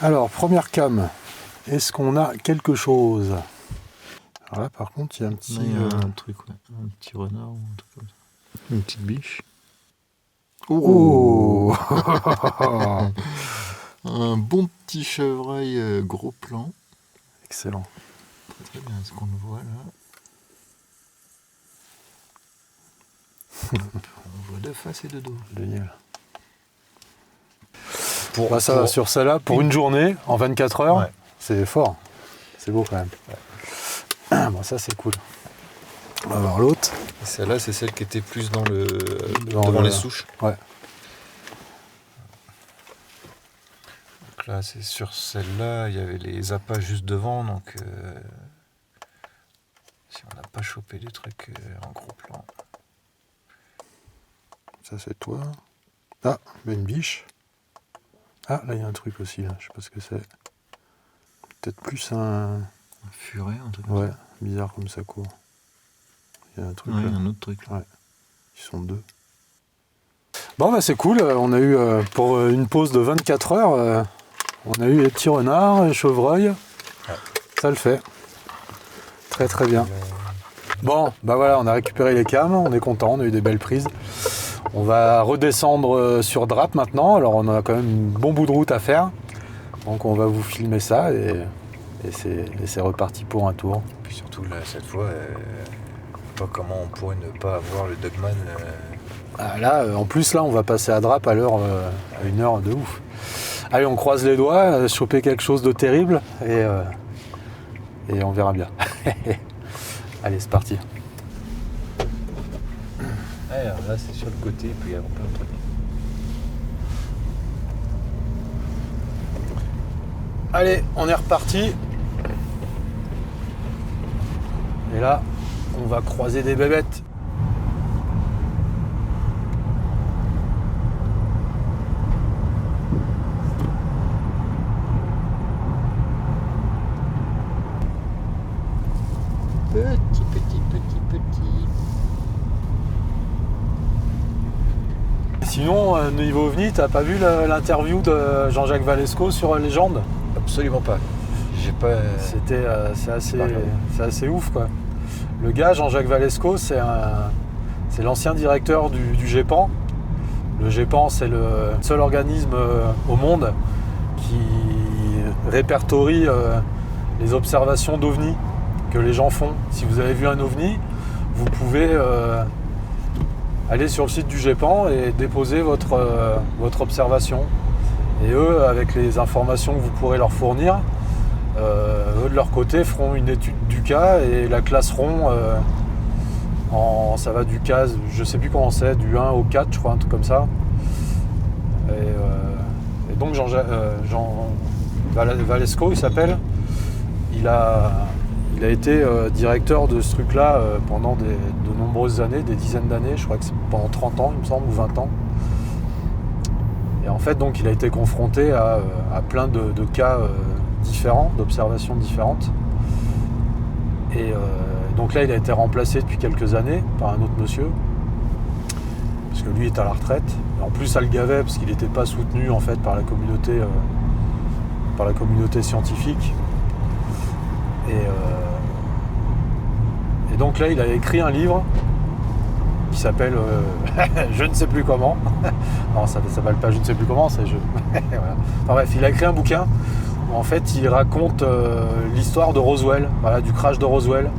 Alors, première cam, est-ce qu'on a quelque chose? Alors là par contre il y a un petit... Il y a un truc, ouais. Un petit renard ou un truc comme ça. Une petite biche. Oh Un bon petit chevreuil gros plan. Excellent. Très bien ce qu'on le voit là. On voit de face et de dos. Génial. Bah, ça, sur celle-là, pour une journée, en 24 heures, Ouais. c'est fort. C'est beau quand même. Bon, ça, c'est cool. On va voir l'autre. Et celle-là, c'est celle qui était plus dans le Devant les souches. Ouais. Donc là, c'est sur celle-là, il y avait les appâts juste devant, donc si on n'a pas chopé des trucs en gros plan. Ça, c'est toi. Ah, une biche. Ah, là, il y a un truc aussi, là. Je sais pas ce que c'est. Peut-être plus un... Un furet, un truc Ouais, bizarre comme ça court. Il y a un truc Ouais, là. un autre truc. Là. Ouais. Ils sont deux. Bon, bah c'est cool. On a eu, pour une pause de 24 heures, on a eu les petits renards, les chevreuils. Ouais. Ça le fait. Très très bien. Bon, bah voilà, on a récupéré les cams, on est content, on a eu des belles prises. On va redescendre sur Drape maintenant. Alors on a quand même un bon bout de route à faire. Donc on va vous filmer ça et c'est reparti pour un tour. Puis surtout, là, cette fois, pas comment on pourrait ne pas avoir le Dogman. Ah, là, en plus, là, on va passer à Drape à l'heure, à une heure de ouf. Allez, on croise les doigts, choper quelque chose de terrible et on verra bien. Allez, c'est parti. Alors là, c'est sur le côté, puis il y a plein de trucs. Allez, on est reparti. Et là, on va croiser des bébêtes. Sinon, niveau OVNI, t'as pas vu l'interview de Jean-Jacques Valesco sur Légende? Absolument pas. J'ai pas. C'est assez ouf, quoi. Le gars, Jean-Jacques Valesco, c'est l'ancien directeur du GEPAN. Le GEPAN, c'est le seul organisme au monde qui répertorie les observations d'OVNI que les gens font. Si vous avez vu un OVNI, vous pouvez aller sur le site du GEPAN et déposer votre observation. Et eux, avec les informations que vous pourrez leur fournir, eux de leur côté feront une étude du cas et la classeront ça va du cas, je sais plus comment c'est, du 1 au 4, je crois, un truc comme ça. Et donc Jean Valesco, il s'appelle, il a été directeur de ce truc-là pendant de nombreuses années, des dizaines d'années, je crois que c'est pendant 30 ans, il me semble, ou 20 ans. Et en fait, donc, il a été confronté à plein de cas différents, d'observations différentes. Et donc là, il a été remplacé depuis quelques années par un autre monsieur, parce que lui est à la retraite. Et en plus, ça le gavait, parce qu'il n'était pas soutenu en fait par la communauté scientifique. Et donc là, il a écrit un livre qui s'appelle Je ne sais plus comment. Non, ça ne s'appelle pas Je ne sais plus comment, c'est voilà. Enfin bref, il a écrit un bouquin où en fait il raconte l'histoire de Roswell, voilà, du crash de Roswell,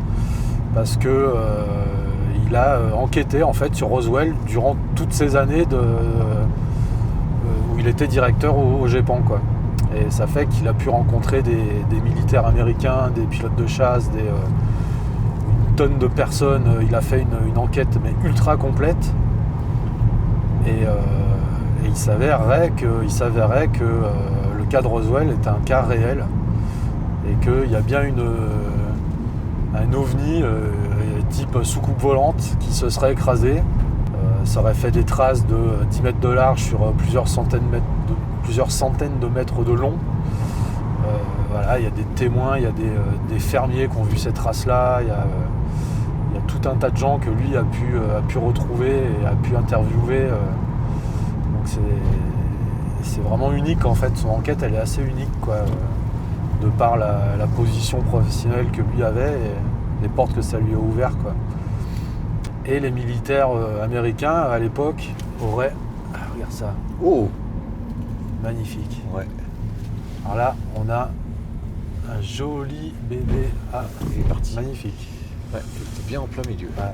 parce que il a enquêté en fait sur Roswell durant toutes ces années où il était directeur au GEPAN, quoi. Et ça fait qu'il a pu rencontrer des militaires américains, des pilotes de chasse, une tonne de personnes. Il a fait une enquête mais ultra complète. Et il s'avérerait que le cas de Roswell est un cas réel. Et qu'il y a bien un ovni type soucoupe volante qui se serait écrasé. Ça aurait fait des traces de 10 mètres de large sur plusieurs centaines de mètres de long. Voilà, il y a des témoins, il y a des fermiers qui ont vu ces traces-là, il y a tout un tas de gens que lui a pu retrouver et a pu interviewer. Donc c'est vraiment unique en fait, son enquête elle est assez unique, quoi, de par la position professionnelle que lui avait et les portes que ça lui a ouvert, quoi. Et les militaires américains à l'époque auraient... Ah, regarde ça. Oh, magnifique. ouais. Alors là, on a un joli bébé. Ah, Il est parti. magnifique. Ouais, c'était bien en plein milieu. Ouais.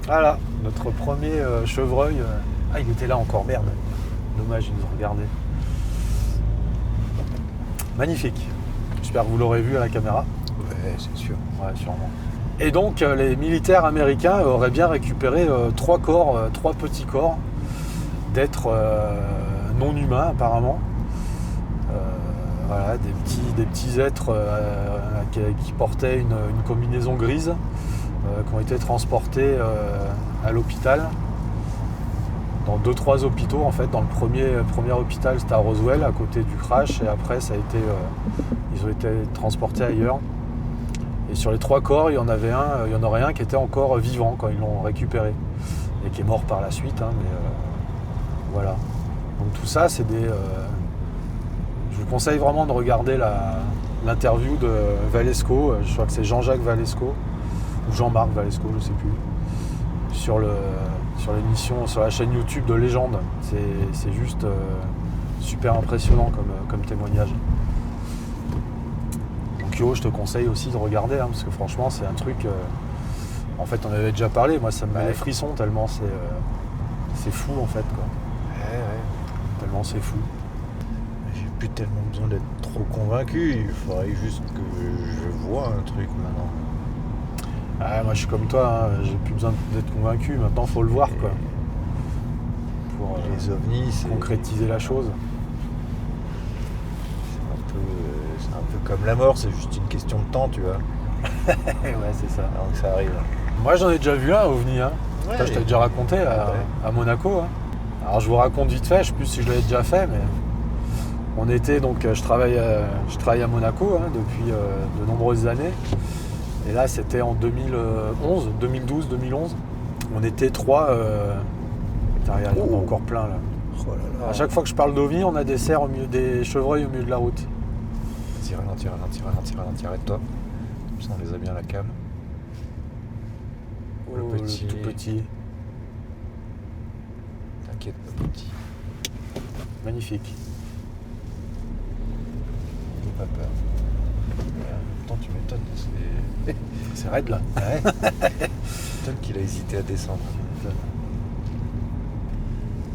Voilà, notre premier chevreuil. Ah, il était là encore, merde. Dommage, il nous regardait. Magnifique. J'espère que vous l'aurez vu à la caméra. Ouais, c'est sûr. Ouais, sûrement. Et donc les militaires américains auraient bien récupéré 3 corps, 3 petits corps d'êtres non humains apparemment. Voilà, des petits êtres qui portaient une combinaison grise, qui ont été transportés à l'hôpital, dans 2-3 hôpitaux en fait. Dans le premier hôpital, c'était à Roswell, à côté du crash, et après ils ont été transportés ailleurs. Et sur les 3 corps, il y en aurait un qui était encore vivant quand ils l'ont récupéré, et qui est mort par la suite, hein, mais voilà. Donc tout ça, c'est des... je vous conseille vraiment de regarder l'interview de Valesco, je crois que c'est Jean-Jacques Valesco, ou Jean-Marc Valesco, je ne sais plus, sur l'émission, sur la chaîne YouTube de Légende. C'est juste super impressionnant comme témoignage. Donc Yo, je te conseille aussi de regarder, hein, parce que franchement c'est un truc... en fait on avait déjà parlé, moi ça me met les frissons tellement c'est fou en fait, quoi. Ouais. Tellement c'est fou. J'ai plus tellement besoin d'être trop convaincu, il faudrait juste que je vois un truc maintenant. Ah, moi je suis comme toi, hein, j'ai plus besoin d'être convaincu, maintenant faut le voir, quoi. Pour les ovnis, c'est concrétiser la chose. C'est un peu comme la mort, c'est juste une question de temps, tu vois. Ouais, c'est ça. Avant que ça arrive. Moi j'en ai déjà vu un ovni, hein. Ouais. Ça, je t'ai déjà raconté à Monaco, hein. Alors je vous raconte vite fait, je sais plus si je l'avais déjà fait, mais on était donc, je travaille à Monaco, hein, depuis de nombreuses années. Et là c'était en 2011, 2012, 2011. On était 3. Regarde, il y en a encore plein là. Oh là là. À chaque fois que je parle d'ovni, on a des cerfs des chevreuils au milieu de la route. Vas-y, ralentis, arrête-toi. Comme ça on les a bien à la cam. Oh, le tout petit. T'inquiète, pas petit. Magnifique. N'aie pas peur. Pourtant tu m'étonnes, C'est raide là. Ouais. M'étonne qu'il a hésité à descendre.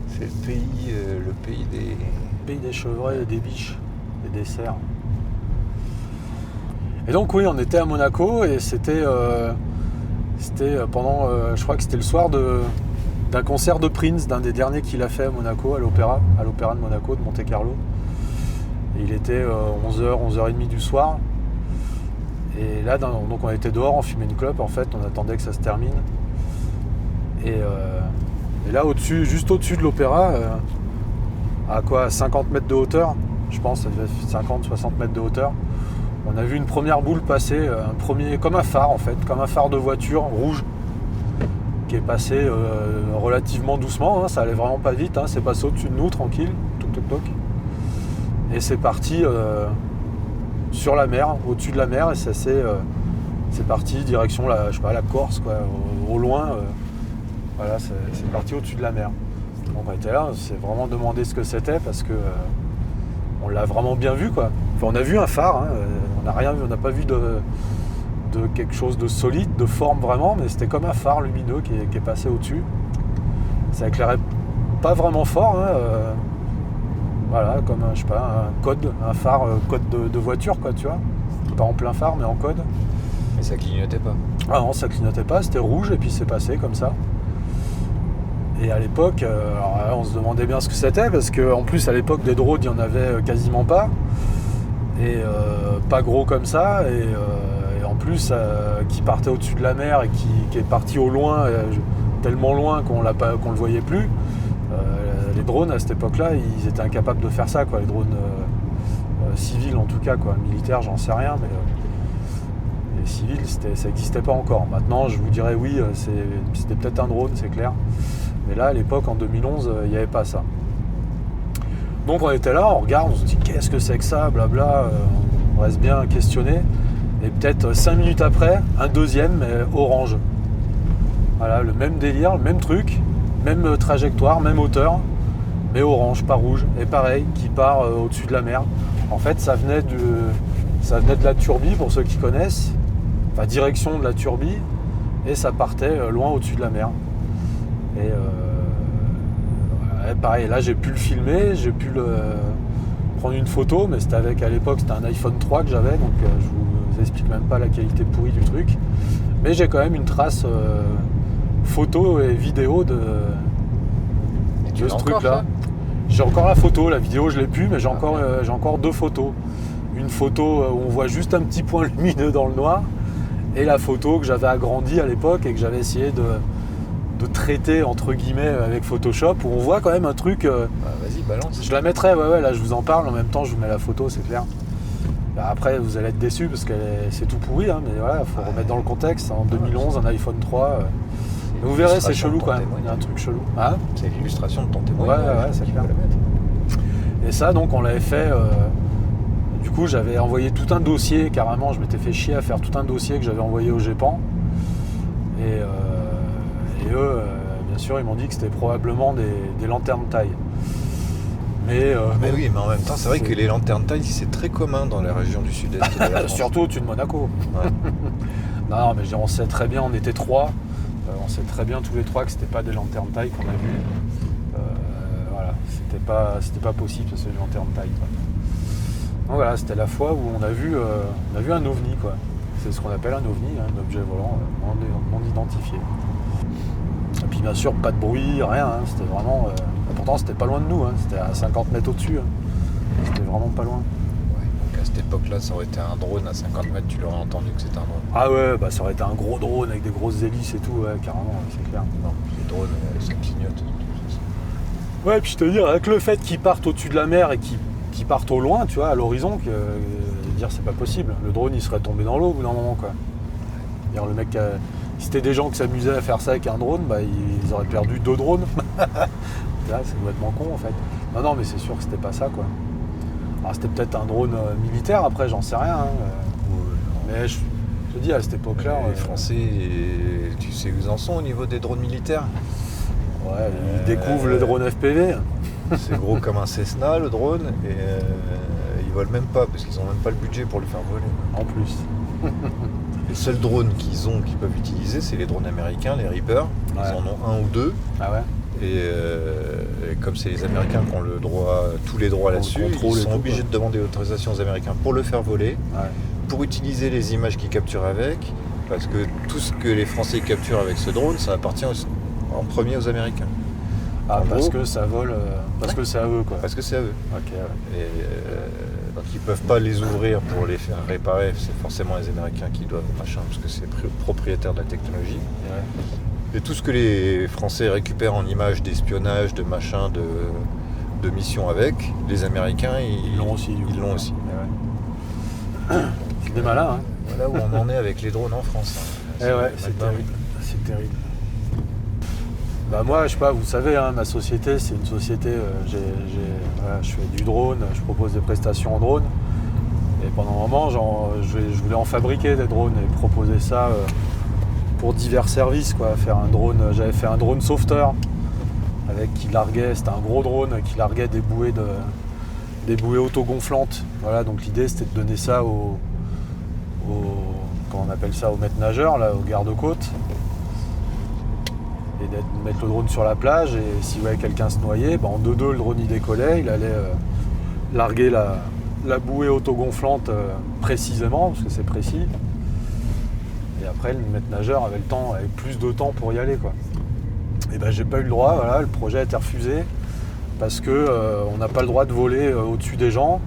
C'est le pays des... Pays des chevreuils et des biches et des cerfs. Et donc oui, on était à Monaco et c'était pendant, je crois que c'était le soir d'un concert de Prince, d'un des derniers qu'il a fait à Monaco, à l'opéra de Monaco, de Monte-Carlo. Et il était 11h, 11h30 du soir. Et là, donc on était dehors, on fumait une clope en fait, on attendait que ça se termine. Et là, juste au-dessus de l'opéra, à quoi, 50 mètres de hauteur, je pense, ça devait être 50-60 mètres de hauteur, on a vu une première boule passer, comme un phare en fait, comme un phare de voiture rouge, qui est passé relativement doucement, hein, ça allait vraiment pas vite, hein, c'est passé au-dessus de nous, tranquille, toc. Et c'est parti sur la mer, au-dessus de la mer, et c'est parti direction la Corse, quoi, au loin. Voilà, c'est parti au-dessus de la mer. Donc on était là, on s'est vraiment demandé ce que c'était parce que on l'a vraiment bien vu, quoi. Enfin, on a vu un phare, hein, on n'a rien vu, on n'a pas vu de quelque chose de solide, de forme vraiment, mais c'était comme un phare lumineux qui est passé au-dessus. Ça éclairait pas vraiment fort, hein, voilà, comme je sais pas, un phare code de voiture, quoi, tu vois. Pas en plein phare, mais en code. Mais ça clignotait pas. Ah non, ça clignotait pas, c'était rouge et puis c'est passé comme ça. Et à l'époque, alors là, on se demandait bien ce que c'était, parce qu'en plus à l'époque des drones, il n'y en avait quasiment pas. Et pas gros comme ça, et en plus qui partait au-dessus de la mer et qui est parti au loin, tellement loin qu'on le voyait plus. Les drones à cette époque-là, ils étaient incapables de faire ça, quoi. Les drones civils en tout cas, quoi. Militaires, j'en sais rien, mais les civils, ça n'existait pas encore. Maintenant, je vous dirais oui, c'était peut-être un drone, c'est clair. Mais là, à l'époque, en 2011, il n'y avait pas ça. Donc on était là, on regarde, on se dit qu'est-ce que c'est que ça, blabla, on reste bien questionné. Et peut-être 5 minutes après, un deuxième, mais orange. Voilà, le même délire, le même truc, même trajectoire, même hauteur, mais orange, pas rouge. Et pareil, qui part au-dessus de la mer. En fait, ça venait de la Turbie, pour ceux qui connaissent, enfin direction de la Turbie, et ça partait loin au-dessus de la mer. Et pareil, là j'ai pu le filmer, j'ai pu prendre une photo, mais c'était avec, à l'époque, c'était un iPhone 3 que j'avais, donc je vous explique même pas la qualité pourrie du truc. Mais j'ai quand même une trace photo et vidéo de ce truc-là. J'ai encore la photo, la vidéo je l'ai plus, mais j'ai encore 2 photos. Une photo où on voit juste un petit point lumineux dans le noir, et la photo que j'avais agrandie à l'époque et que j'avais essayé de traiter entre guillemets avec Photoshop, où on voit quand même un truc. Vas-y, balance. Je la mettrai, ouais, là je vous en parle, en même temps je vous mets la photo, c'est clair. Après vous allez être déçus parce que c'est tout pourri, hein, mais voilà, faut remettre dans le contexte. En 2011, un iPhone 3. Vous verrez, c'est chelou quand même. Il y a un truc chelou. Hein, c'est l'illustration de ton témoignage. Ouais, c'est clair. Et ça, donc, on l'avait fait. Du coup, j'avais envoyé tout un dossier, carrément. Je m'étais fait chier à faire tout un dossier que j'avais envoyé au GEPAN. Et eux, bien sûr, ils m'ont dit que c'était probablement des lanternes taille. Mais oui, mais en même temps, c'est vrai que les lanternes taille, c'est très commun dans les régions du sud-est. Surtout au-dessus de Monaco. Ouais. Non, mais on sait très bien, on était 3. On sait très bien tous les 3 que c'était pas des lanternes taille qu'on a vues. Voilà, c'était pas possible, c'est des lanternes taille. Quoi. Donc voilà, c'était la fois où on a vu un ovni, quoi. C'est ce qu'on appelle un ovni, hein, un objet volant non identifié. Et puis bien sûr, pas de bruit, rien. Hein, c'était vraiment. Pourtant, c'était pas loin de nous. Hein, c'était à 50 mètres au-dessus. Hein, c'était vraiment pas loin. À cette époque-là, ça aurait été un drone à 50 mètres, tu l'aurais entendu que c'était un drone. Ah ouais, bah ça aurait été un gros drone avec des grosses hélices et tout, ouais, carrément, c'est clair. Non, les drones, ça clignote. Ouais, puis je te dis, avec le fait qu'ils partent au-dessus de la mer et qu'ils partent au loin, tu vois, à l'horizon, dire c'est pas possible. Le drone, il serait tombé dans l'eau au bout d'un moment, quoi. Dire, le mec, si c'était des gens qui s'amusaient à faire ça avec un drone, bah ils auraient perdu 2 drones. Là, c'est complètement con, en fait. Non, mais c'est sûr que c'était pas ça, quoi. Alors c'était peut-être un drone militaire, après j'en sais rien. Hein. Mais je te dis, à cette époque-là... Les Français, tu sais où ils en sont au niveau des drones militaires? Ouais, ils découvrent le drone FPV. C'est gros comme un Cessna, le drone, et ils volent même pas, parce qu'ils n'ont même pas le budget pour le faire voler. En plus. Les seuls drones qu'ils peuvent utiliser, c'est les drones américains, les Reaper. Ils en ont 1 ou 2. Ah ouais. Et comme c'est les Américains qui ont tous les droits là-dessus, ils sont obligés de demander l'autorisation aux Américains pour le faire voler, pour utiliser les images qu'ils capturent avec, parce que tout ce que les Français capturent avec ce drone, ça appartient en premier aux Américains. Ah, parce que ça vole, parce que c'est à eux, quoi. Parce que c'est à eux. Ok, ouais. Et donc ils peuvent pas les ouvrir pour les faire réparer, c'est forcément les Américains qui doivent, parce que c'est propriétaire de la technologie. Et tout ce que les Français récupèrent en images d'espionnage, de machin, de missions avec, les Américains, ils l'ont aussi. C'est des malins, hein. Voilà où on en est avec les drones en France. Hein. C'est terrible. C'est terrible. Bah moi, je sais pas, vous savez, hein, ma société, c'est une société, je fais du drone, je propose des prestations en drone. Et pendant un moment, je voulais en fabriquer des drones et proposer ça pour divers services, quoi. J'avais fait un drone sauveteur c'était un gros drone qui larguait des bouées autogonflantes. Voilà, donc l'idée c'était de donner ça comment on appelle ça, aux maîtres nageurs, là, aux gardes-côtes. Et de mettre le drone sur la plage, et si quelqu'un se noyait, en 2-2 le drone il décollait, il allait larguer la bouée autogonflante précisément, parce que c'est précis. Et après le maître nageur avait plus de temps pour y aller, quoi. Et j'ai pas eu le droit, voilà, le projet a été refusé parce que on n'a pas le droit de voler au-dessus des gens.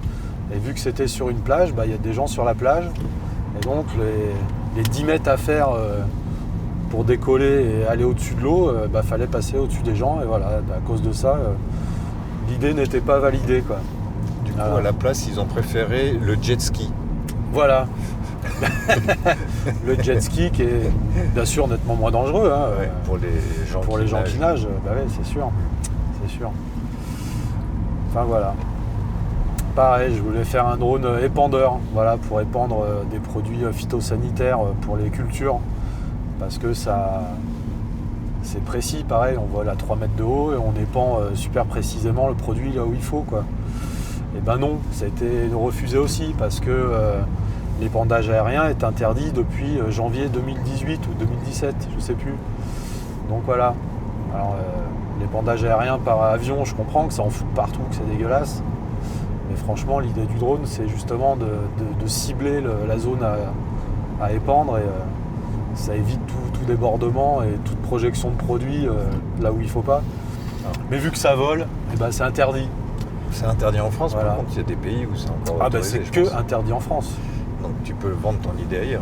Et vu que c'était sur une plage, il y a des gens sur la plage. Et donc les 10 mètres à faire pour décoller et aller au-dessus de l'eau, fallait passer au-dessus des gens. Et voilà, à cause de ça, l'idée n'était pas validée, quoi. Du coup, à la place, ils ont préféré le jet ski. Voilà. Le jet ski qui est bien sûr nettement moins dangereux, hein, pour les gens qui nagent. C'est sûr. Enfin voilà. Pareil, je voulais faire un drone épandeur, voilà, pour épandre des produits phytosanitaires pour les cultures, parce que c'est précis, pareil, on vole à 3 mètres de haut et on épand super précisément le produit là où il faut, quoi. Et non, ça a été refusé aussi parce que l'épandage aérien est interdit depuis janvier 2018 ou 2017, je sais plus. Donc voilà. Alors l'épandage aérien par avion, je comprends que ça en fout partout, que c'est dégueulasse. Mais franchement, l'idée du drone, c'est justement de cibler la zone à épandre et ça évite tout débordement et toute projection de produits là où il ne faut pas. Mais vu que ça vole, eh ben, c'est interdit. C'est interdit en France, Voilà. par contre, il y a des pays où c'est encore Ah ben autorisé, c'est je que pense. interdit en France. Donc tu peux vendre ton idée ailleurs.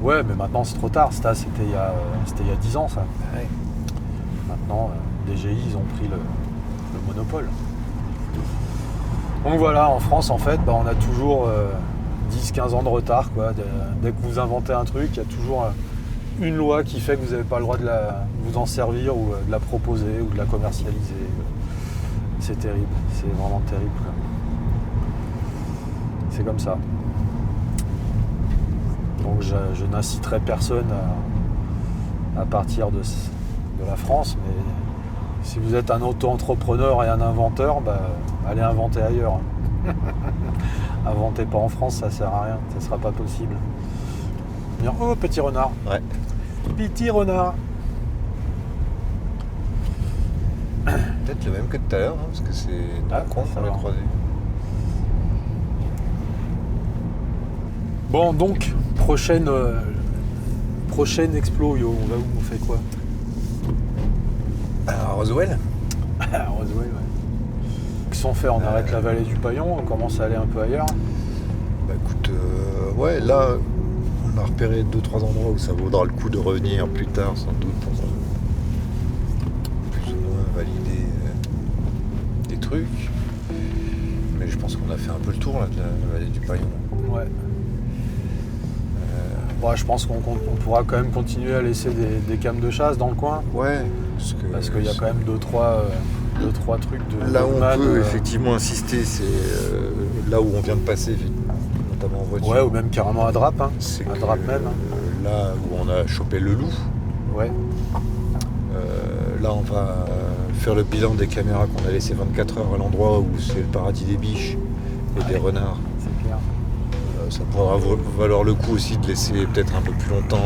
Ouais, mais maintenant c'est trop tard. C'était il y a 10 ans ça. Ouais. Maintenant, DGI, ils ont pris le monopole. Donc voilà, en France, en fait, on a toujours 10-15 ans de retard, quoi. Dès que vous inventez un truc, il y a toujours une loi qui fait que vous n'avez pas le droit de vous en servir ou de la proposer ou de la commercialiser. C'est terrible, c'est vraiment terrible, quoi. C'est comme ça. Donc je n'inciterai personne à partir de la France, mais si vous êtes un auto-entrepreneur et un inventeur, allez inventer ailleurs. Inventez pas en France, ça sert à rien, ça sera pas possible. Bien, oh, petit renard. Ouais. Petit renard. Peut-être le même que tout à l'heure, hein, parce que c'est dans Ah, le coin ça qu'on l'a va. croisé. Bon, donc, prochaine explo, yo, on va où, on fait quoi? À Roswell. Ah, Roswell, ouais. Qu'est-ce qu'on fait? On arrête la vallée du Paillon, on commence à aller un peu ailleurs. Bah écoute, ouais, là, on a repéré 2-3 endroits où ça vaudra le coup de revenir plus tard, sans doute, pour plus ou moins valider des trucs. Mais je pense qu'on a fait un peu le tour là, de la vallée du Paillon. Ouais. Ouais, je pense qu'on pourra quand même continuer à laisser des cams de chasse dans le coin. Ouais, Parce qu'il y a quand même 2-3 trucs de là où on nomades, peut effectivement insister, c'est là où on vient de passer, notamment en voiture. Ouais, ou même carrément à Drape, hein. C'est à que, Drape même. là où on a chopé le loup, Ouais. là on va faire le bilan des caméras qu'on a laissé 24 heures à l'endroit où c'est le paradis des biches et des renards. C'est clair. Ça pourra valoir le coup aussi de laisser peut-être un peu plus longtemps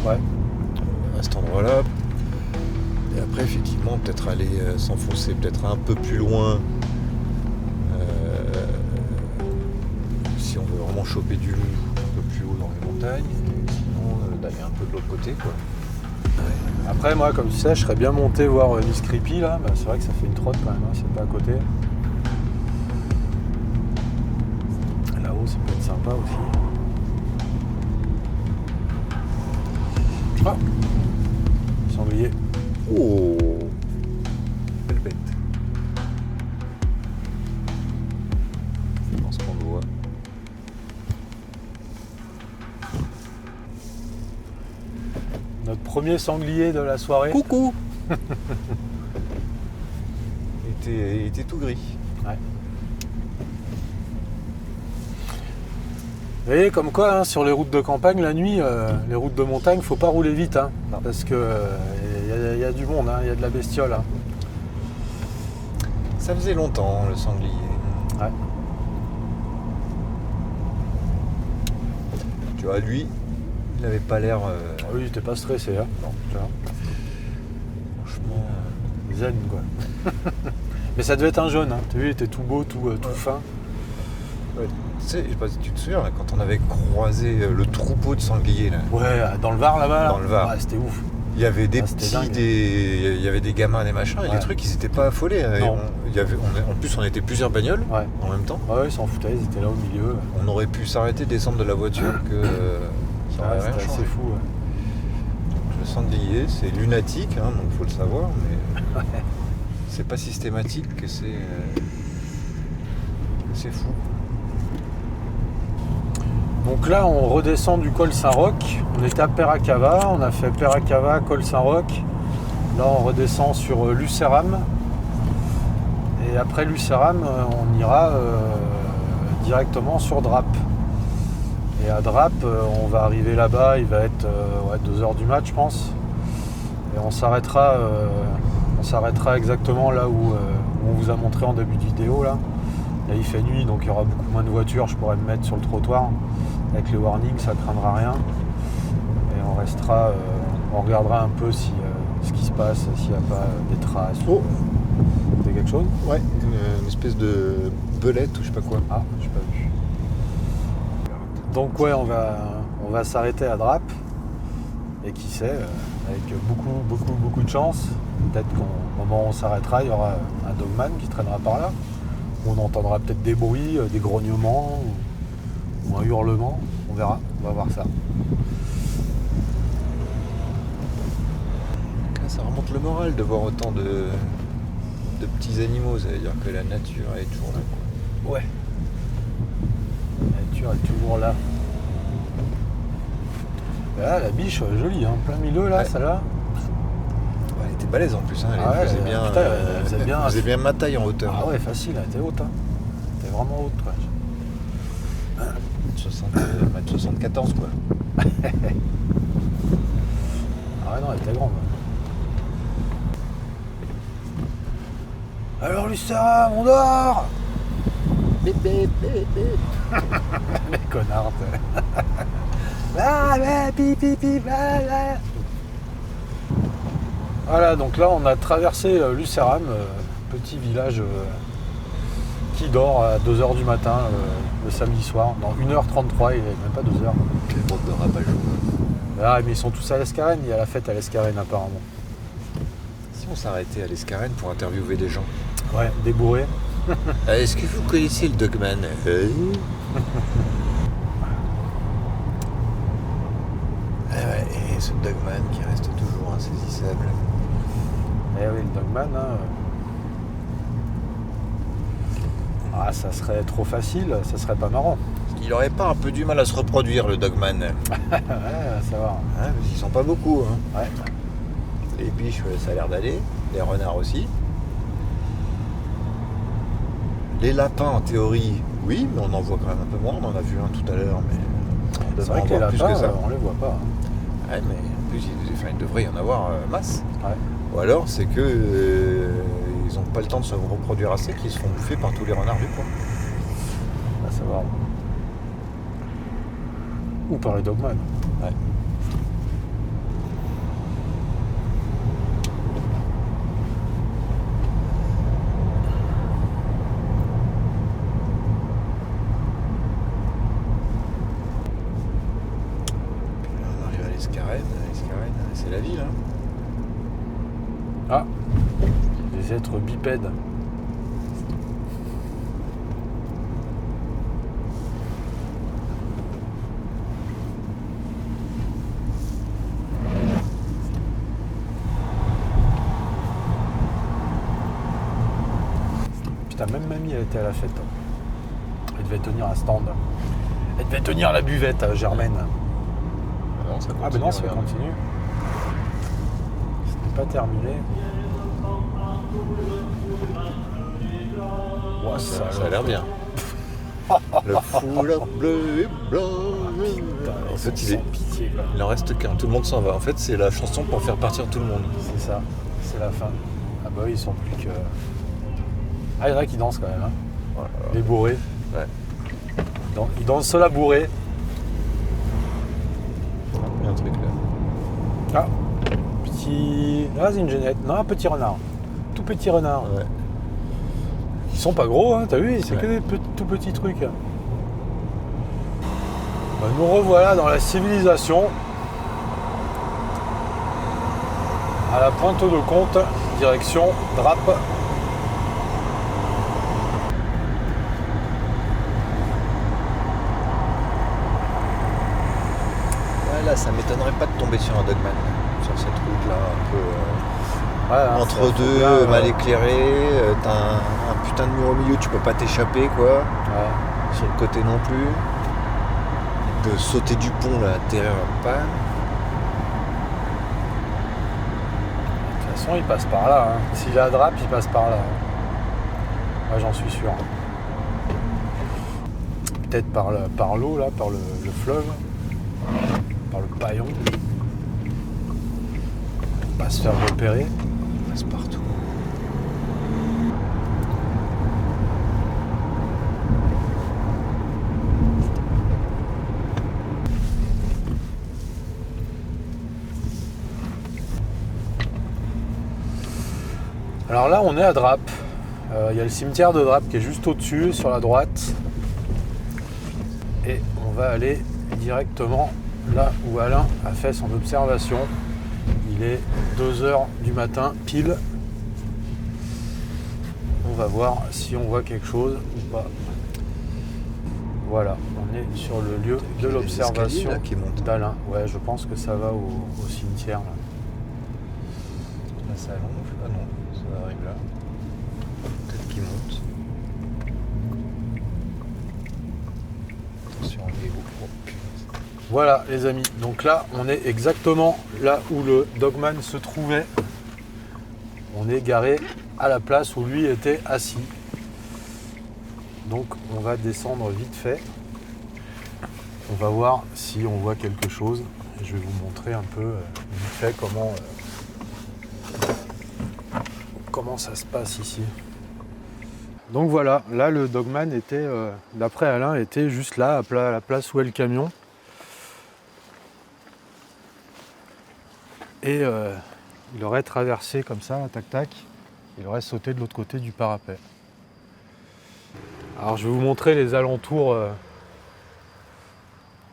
Ouais. à cet endroit-là. Et après, effectivement, peut-être aller s'enfoncer peut-être un peu plus loin si on veut vraiment choper du loup un peu plus haut dans les montagnes. Et sinon, d'aller un peu de l'autre côté, quoi. Après, moi, comme tu sais, je serais bien monté voir Miss Creepy, là. C'est vrai que ça fait une trotte quand même, hein. C'est pas à côté. Là-haut, ça peut être sympa aussi. Ah, sanglier. Oh, belle bête. Je pense qu'on le voit. Notre premier sanglier de la soirée. Coucou. Il était tout gris. Ouais. Vous voyez, comme quoi, hein, sur les routes de campagne, la nuit, les routes de montagne, faut pas rouler vite, hein, parce que y a du monde, il y a de la bestiole. Hein. Ça faisait longtemps, le sanglier. Ouais. Tu vois, lui, il n'avait pas l'air... Ah oui, j'étais pas stressé, hein. Non. Tu vois, franchement... zen, quoi. Mais ça devait être un jaune, hein. Tu as vu, il était tout beau, tout fin. ouais. Tu sais, je sais pas si tu te souviens, là, quand on avait croisé le troupeau de sangliers, là, Ouais, dans le Var, là-bas. Là. Dans le Var. Ouais, c'était ouf. il y avait des c'était petits, dingue. il y avait des gamins, des machins, et Ouais. les trucs, ils étaient pas affolés. Hein. Non. En plus, on était plusieurs bagnoles Ouais. en même temps. Ouais, ils s'en foutaient, ils étaient là au milieu. On aurait pu s'arrêter, descendre de la voiture, que ça Ouais, aurait rien c'était changé. assez fou. Ouais. Le sanglier, c'est lunatique, hein, donc faut le savoir, mais c'est pas systématique que c'est fou. Donc là, on redescend du col Saint-Roch. On était à Peracava, on a fait Peracava, col Saint-Roch. Là, on redescend sur Lucéram. Et après Lucéram, on ira directement sur Drape. Et à Drape, on va arriver là-bas, il va être 2h du mat, je pense. Et on s'arrêtera exactement là où on vous a montré en début de vidéo. Là, il fait nuit, donc il y aura beaucoup moins de voitures. Je pourrais me mettre sur le trottoir. Avec les warnings, ça ne craindra rien. Et on restera, on regardera un peu si, ce qui se passe, s'il n'y a pas des traces ou des quelque chose? Ouais, une espèce de belette ou je sais pas quoi. Ah, j'ai pas vu. Donc ouais, on va s'arrêter à Drap. Et qui sait, avec beaucoup de chance, peut-être qu'au moment où on s'arrêtera, il y aura un dogman qui traînera par là. Où on entendra peut-être des bruits, des grognements ou un hurlement. On verra, on va voir ça. Ça remonte le moral de voir autant de petits animaux, ça veut dire que la nature est toujours là, quoi. Ouais. La nature est toujours là. Là, la biche, jolie, hein, plein milieu là, Ouais. celle-là. Ouais, elle était balèze en plus, hein. Elle faisait bien, putain, elle faisait bien. elle faisait bien ma taille en hauteur. Ah ouais, facile, elle était haute. Hein. Elle était vraiment haute. Ouais. 74 quoi. Ah ouais, non, elle était grande. Alors Lucera, on dort. Bip, bip, bip, bip. Mais connard, t'es. Ah, ouais, pip, pip, pip, ah, ah. Voilà, donc là on a traversé Lucéram, petit village qui dort à 2h du matin le samedi soir. Dans 1h33, il n'est même pas 2h. Quelle bande de rabat-joues. Ah, mais ils sont tous à l'Escarène, il y a la fête à l'Escarène apparemment. Si on s'arrêtait à l'Escarène pour interviewer des gens. Ouais, débourré. Est-ce que vous connaissez le Dogman? Ah ouais, et ce Dogman qui reste toujours insaisissable. Eh oui, le Dogman, hein. Ah, ça serait trop facile, ça serait pas marrant. Il aurait pas un peu du mal à se reproduire, le Dogman? Ouais, ça va. Hein, parce qu'ils sont pas beaucoup. Hein. Ouais. Les biches, ça a l'air d'aller. Les renards aussi. Les lapins, en théorie, oui, mais on en voit quand même un peu moins. On en a vu un tout à l'heure, mais on C'est devrait vrai en que les voir plus lapins, que ça. on les voit pas. Hein. Ouais, mais en plus, il devrait y en avoir masse. Ouais. Ou alors, c'est que ils n'ont pas le temps de se reproduire assez, qu'ils se font bouffer par tous les renards du coin. À savoir. Ou par les Dogman. Ouais. On arrive à l'Escarène. L'Escarène, c'est la ville. Hein. Ah, des êtres bipèdes. Putain, même mamie, elle était à la fête. Elle devait tenir un stand. Elle devait tenir la buvette à Germaine. Non, ça continue, Ah ben non, ça regarde. continue. C'était pas terminé. Ouah, Ça a l'air bien. Le foulard bleu et blanc. En fait, sans pitié, quoi. il en reste qu'un. Tout le monde s'en va. En fait, c'est la chanson pour faire partir tout le monde. C'est ça, c'est la fin. Ah bah oui, ils sont plus que... Ah, il y en a qui dansent quand même, hein. Voilà. Les bourrés. Ouais. Ils dansent seul à bourré. Il y a un truc là. Ah, petit... Ah, c'est une genette. Non, un petit renard. Tout petit renard. Ouais. Ils sont pas gros, hein, t'as vu? C'est Ouais. que des tout petits trucs. Bah, nous revoilà dans la civilisation. À la pointe de Comte, direction Drap. Là, ça m'étonnerait pas de tomber sur un Dogman. Sur cette route là, un peu Ouais, hein, entre faut deux, bien, mal éclairé. T'as un putain de mur au milieu, tu peux pas t'échapper quoi. Ouais. Sur le côté non plus. Il peut sauter du pont là, atterrir en panne. De toute façon, il passe par là. Hein. S'il est à Drap, il passe par là. Hein. Moi, j'en suis sûr. Peut-être par l'eau, là, par le fleuve, par le paillon. Pour pas se faire repérer. Il passe partout. Alors là, on est à Drap. Il y a le cimetière de Drape qui est juste au-dessus, sur la droite. Et on va aller directement là où Alain a fait son observation. Il est 2h du matin, pile. On va voir si on voit quelque chose ou pas. Voilà, on est sur le lieu de l'observation d'Alain. Ouais, je pense que ça va au cimetière. Là. Là, ça allonge. Ah non, ça arrive là. Peut-être qu'il monte. Attention, les GoPro. Voilà les amis, donc là on est exactement là où le Dogman se trouvait. On est garé à la place où lui était assis. Donc on va descendre vite fait. On va voir si on voit quelque chose. Et je vais vous montrer un peu vite fait comment ça se passe ici. Donc voilà, là le Dogman était, d'après Alain, était juste là, à la place où est le camion. Et il aurait traversé comme ça, tac tac, il aurait sauté de l'autre côté du parapet. Alors je vais vous montrer les alentours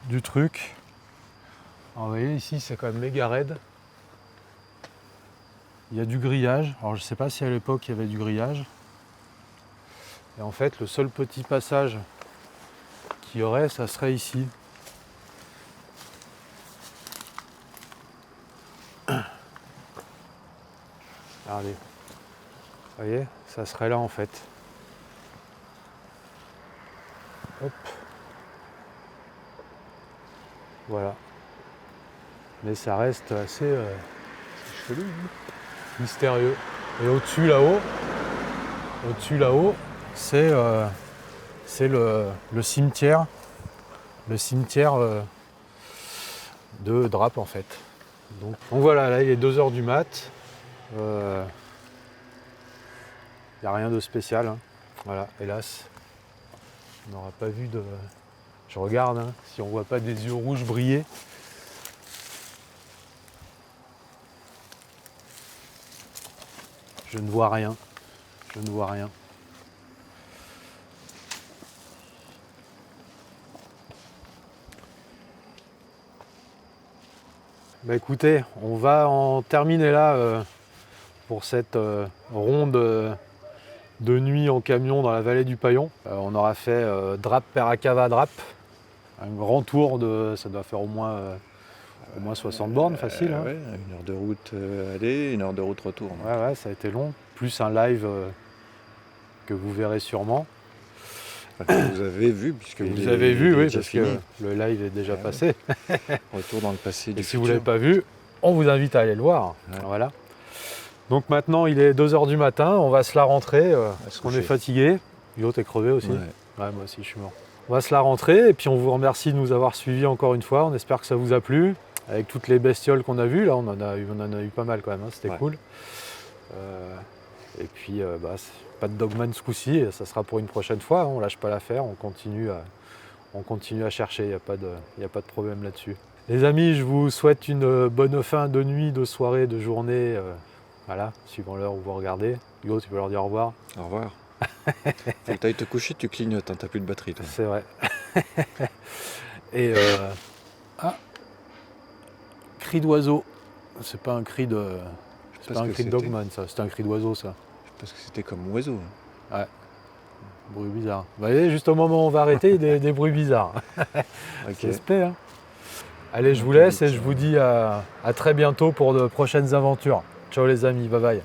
du truc. Alors, vous voyez ici c'est quand même méga raide. Il y a du grillage, alors je ne sais pas si à l'époque il y avait du grillage. Et en fait le seul petit passage qu'il y aurait, ça serait ici. Regardez, vous voyez, ça serait là en fait. Hop. Voilà. Mais ça reste assez chelou, mystérieux. Et au-dessus là-haut, c'est le cimetière. Le cimetière de Drape en fait. Donc voilà, là il est 2h du mat. Il n'y a rien de spécial, hein. Voilà, hélas. On n'aura pas vu de... Je regarde, hein, si on voit pas des yeux rouges briller. Je ne vois rien. Je ne vois rien. Bah écoutez, on va en terminer là pour cette ronde de nuit en camion dans la vallée du Paillon. On aura fait Drape, Peracava, Drape. Un grand tour de... ça doit faire au moins 60 bornes, facile. Hein. Ouais, 1 heure de route aller, 1 heure de route retour. Ouais, ça a été long. Plus un live que vous verrez sûrement. Enfin, que vous avez vu, puisque vous avez vu, oui, parce que le live est déjà passé. Retour dans le passé du Et si futur. vous ne l'avez pas vu, on vous invite à aller le voir. Ouais. Voilà. Donc maintenant, il est 2h du matin, on va se la rentrer, parce qu'on est fatigué. L'autre est crevé aussi. Ouais. Ouais, moi aussi, je suis mort. On va se la rentrer, et puis on vous remercie de nous avoir suivis encore une fois. On espère que ça vous a plu. Avec toutes les bestioles qu'on a vues, là, on en a eu pas mal quand même, hein. C'était cool. Et puis, pas de Dogman ce coup-ci, ça sera pour une prochaine fois. Hein. On lâche pas l'affaire, on continue à chercher, il n'y a pas de problème là-dessus. Les amis, je vous souhaite une bonne fin de nuit, de soirée, de journée, voilà, suivant l'heure où vous regardez. Hugo, tu peux leur dire au revoir. Au revoir. Faut que t'ailles te coucher, tu clignotes, hein, t'as plus de batterie. Toi. C'est vrai. Et cri d'oiseau. C'est pas un cri de... C'est pas un cri de Dogman, ça. C'est un cri d'oiseau, ça. Parce que c'était comme oiseau. Ouais. Bruit bizarre. Vous voyez, juste au moment où on va arrêter, des bruits bizarres. Ok. C'est spé, hein. Allez, je vous laisse et je vous dis à très bientôt pour de prochaines aventures. Ciao les amis, bye bye.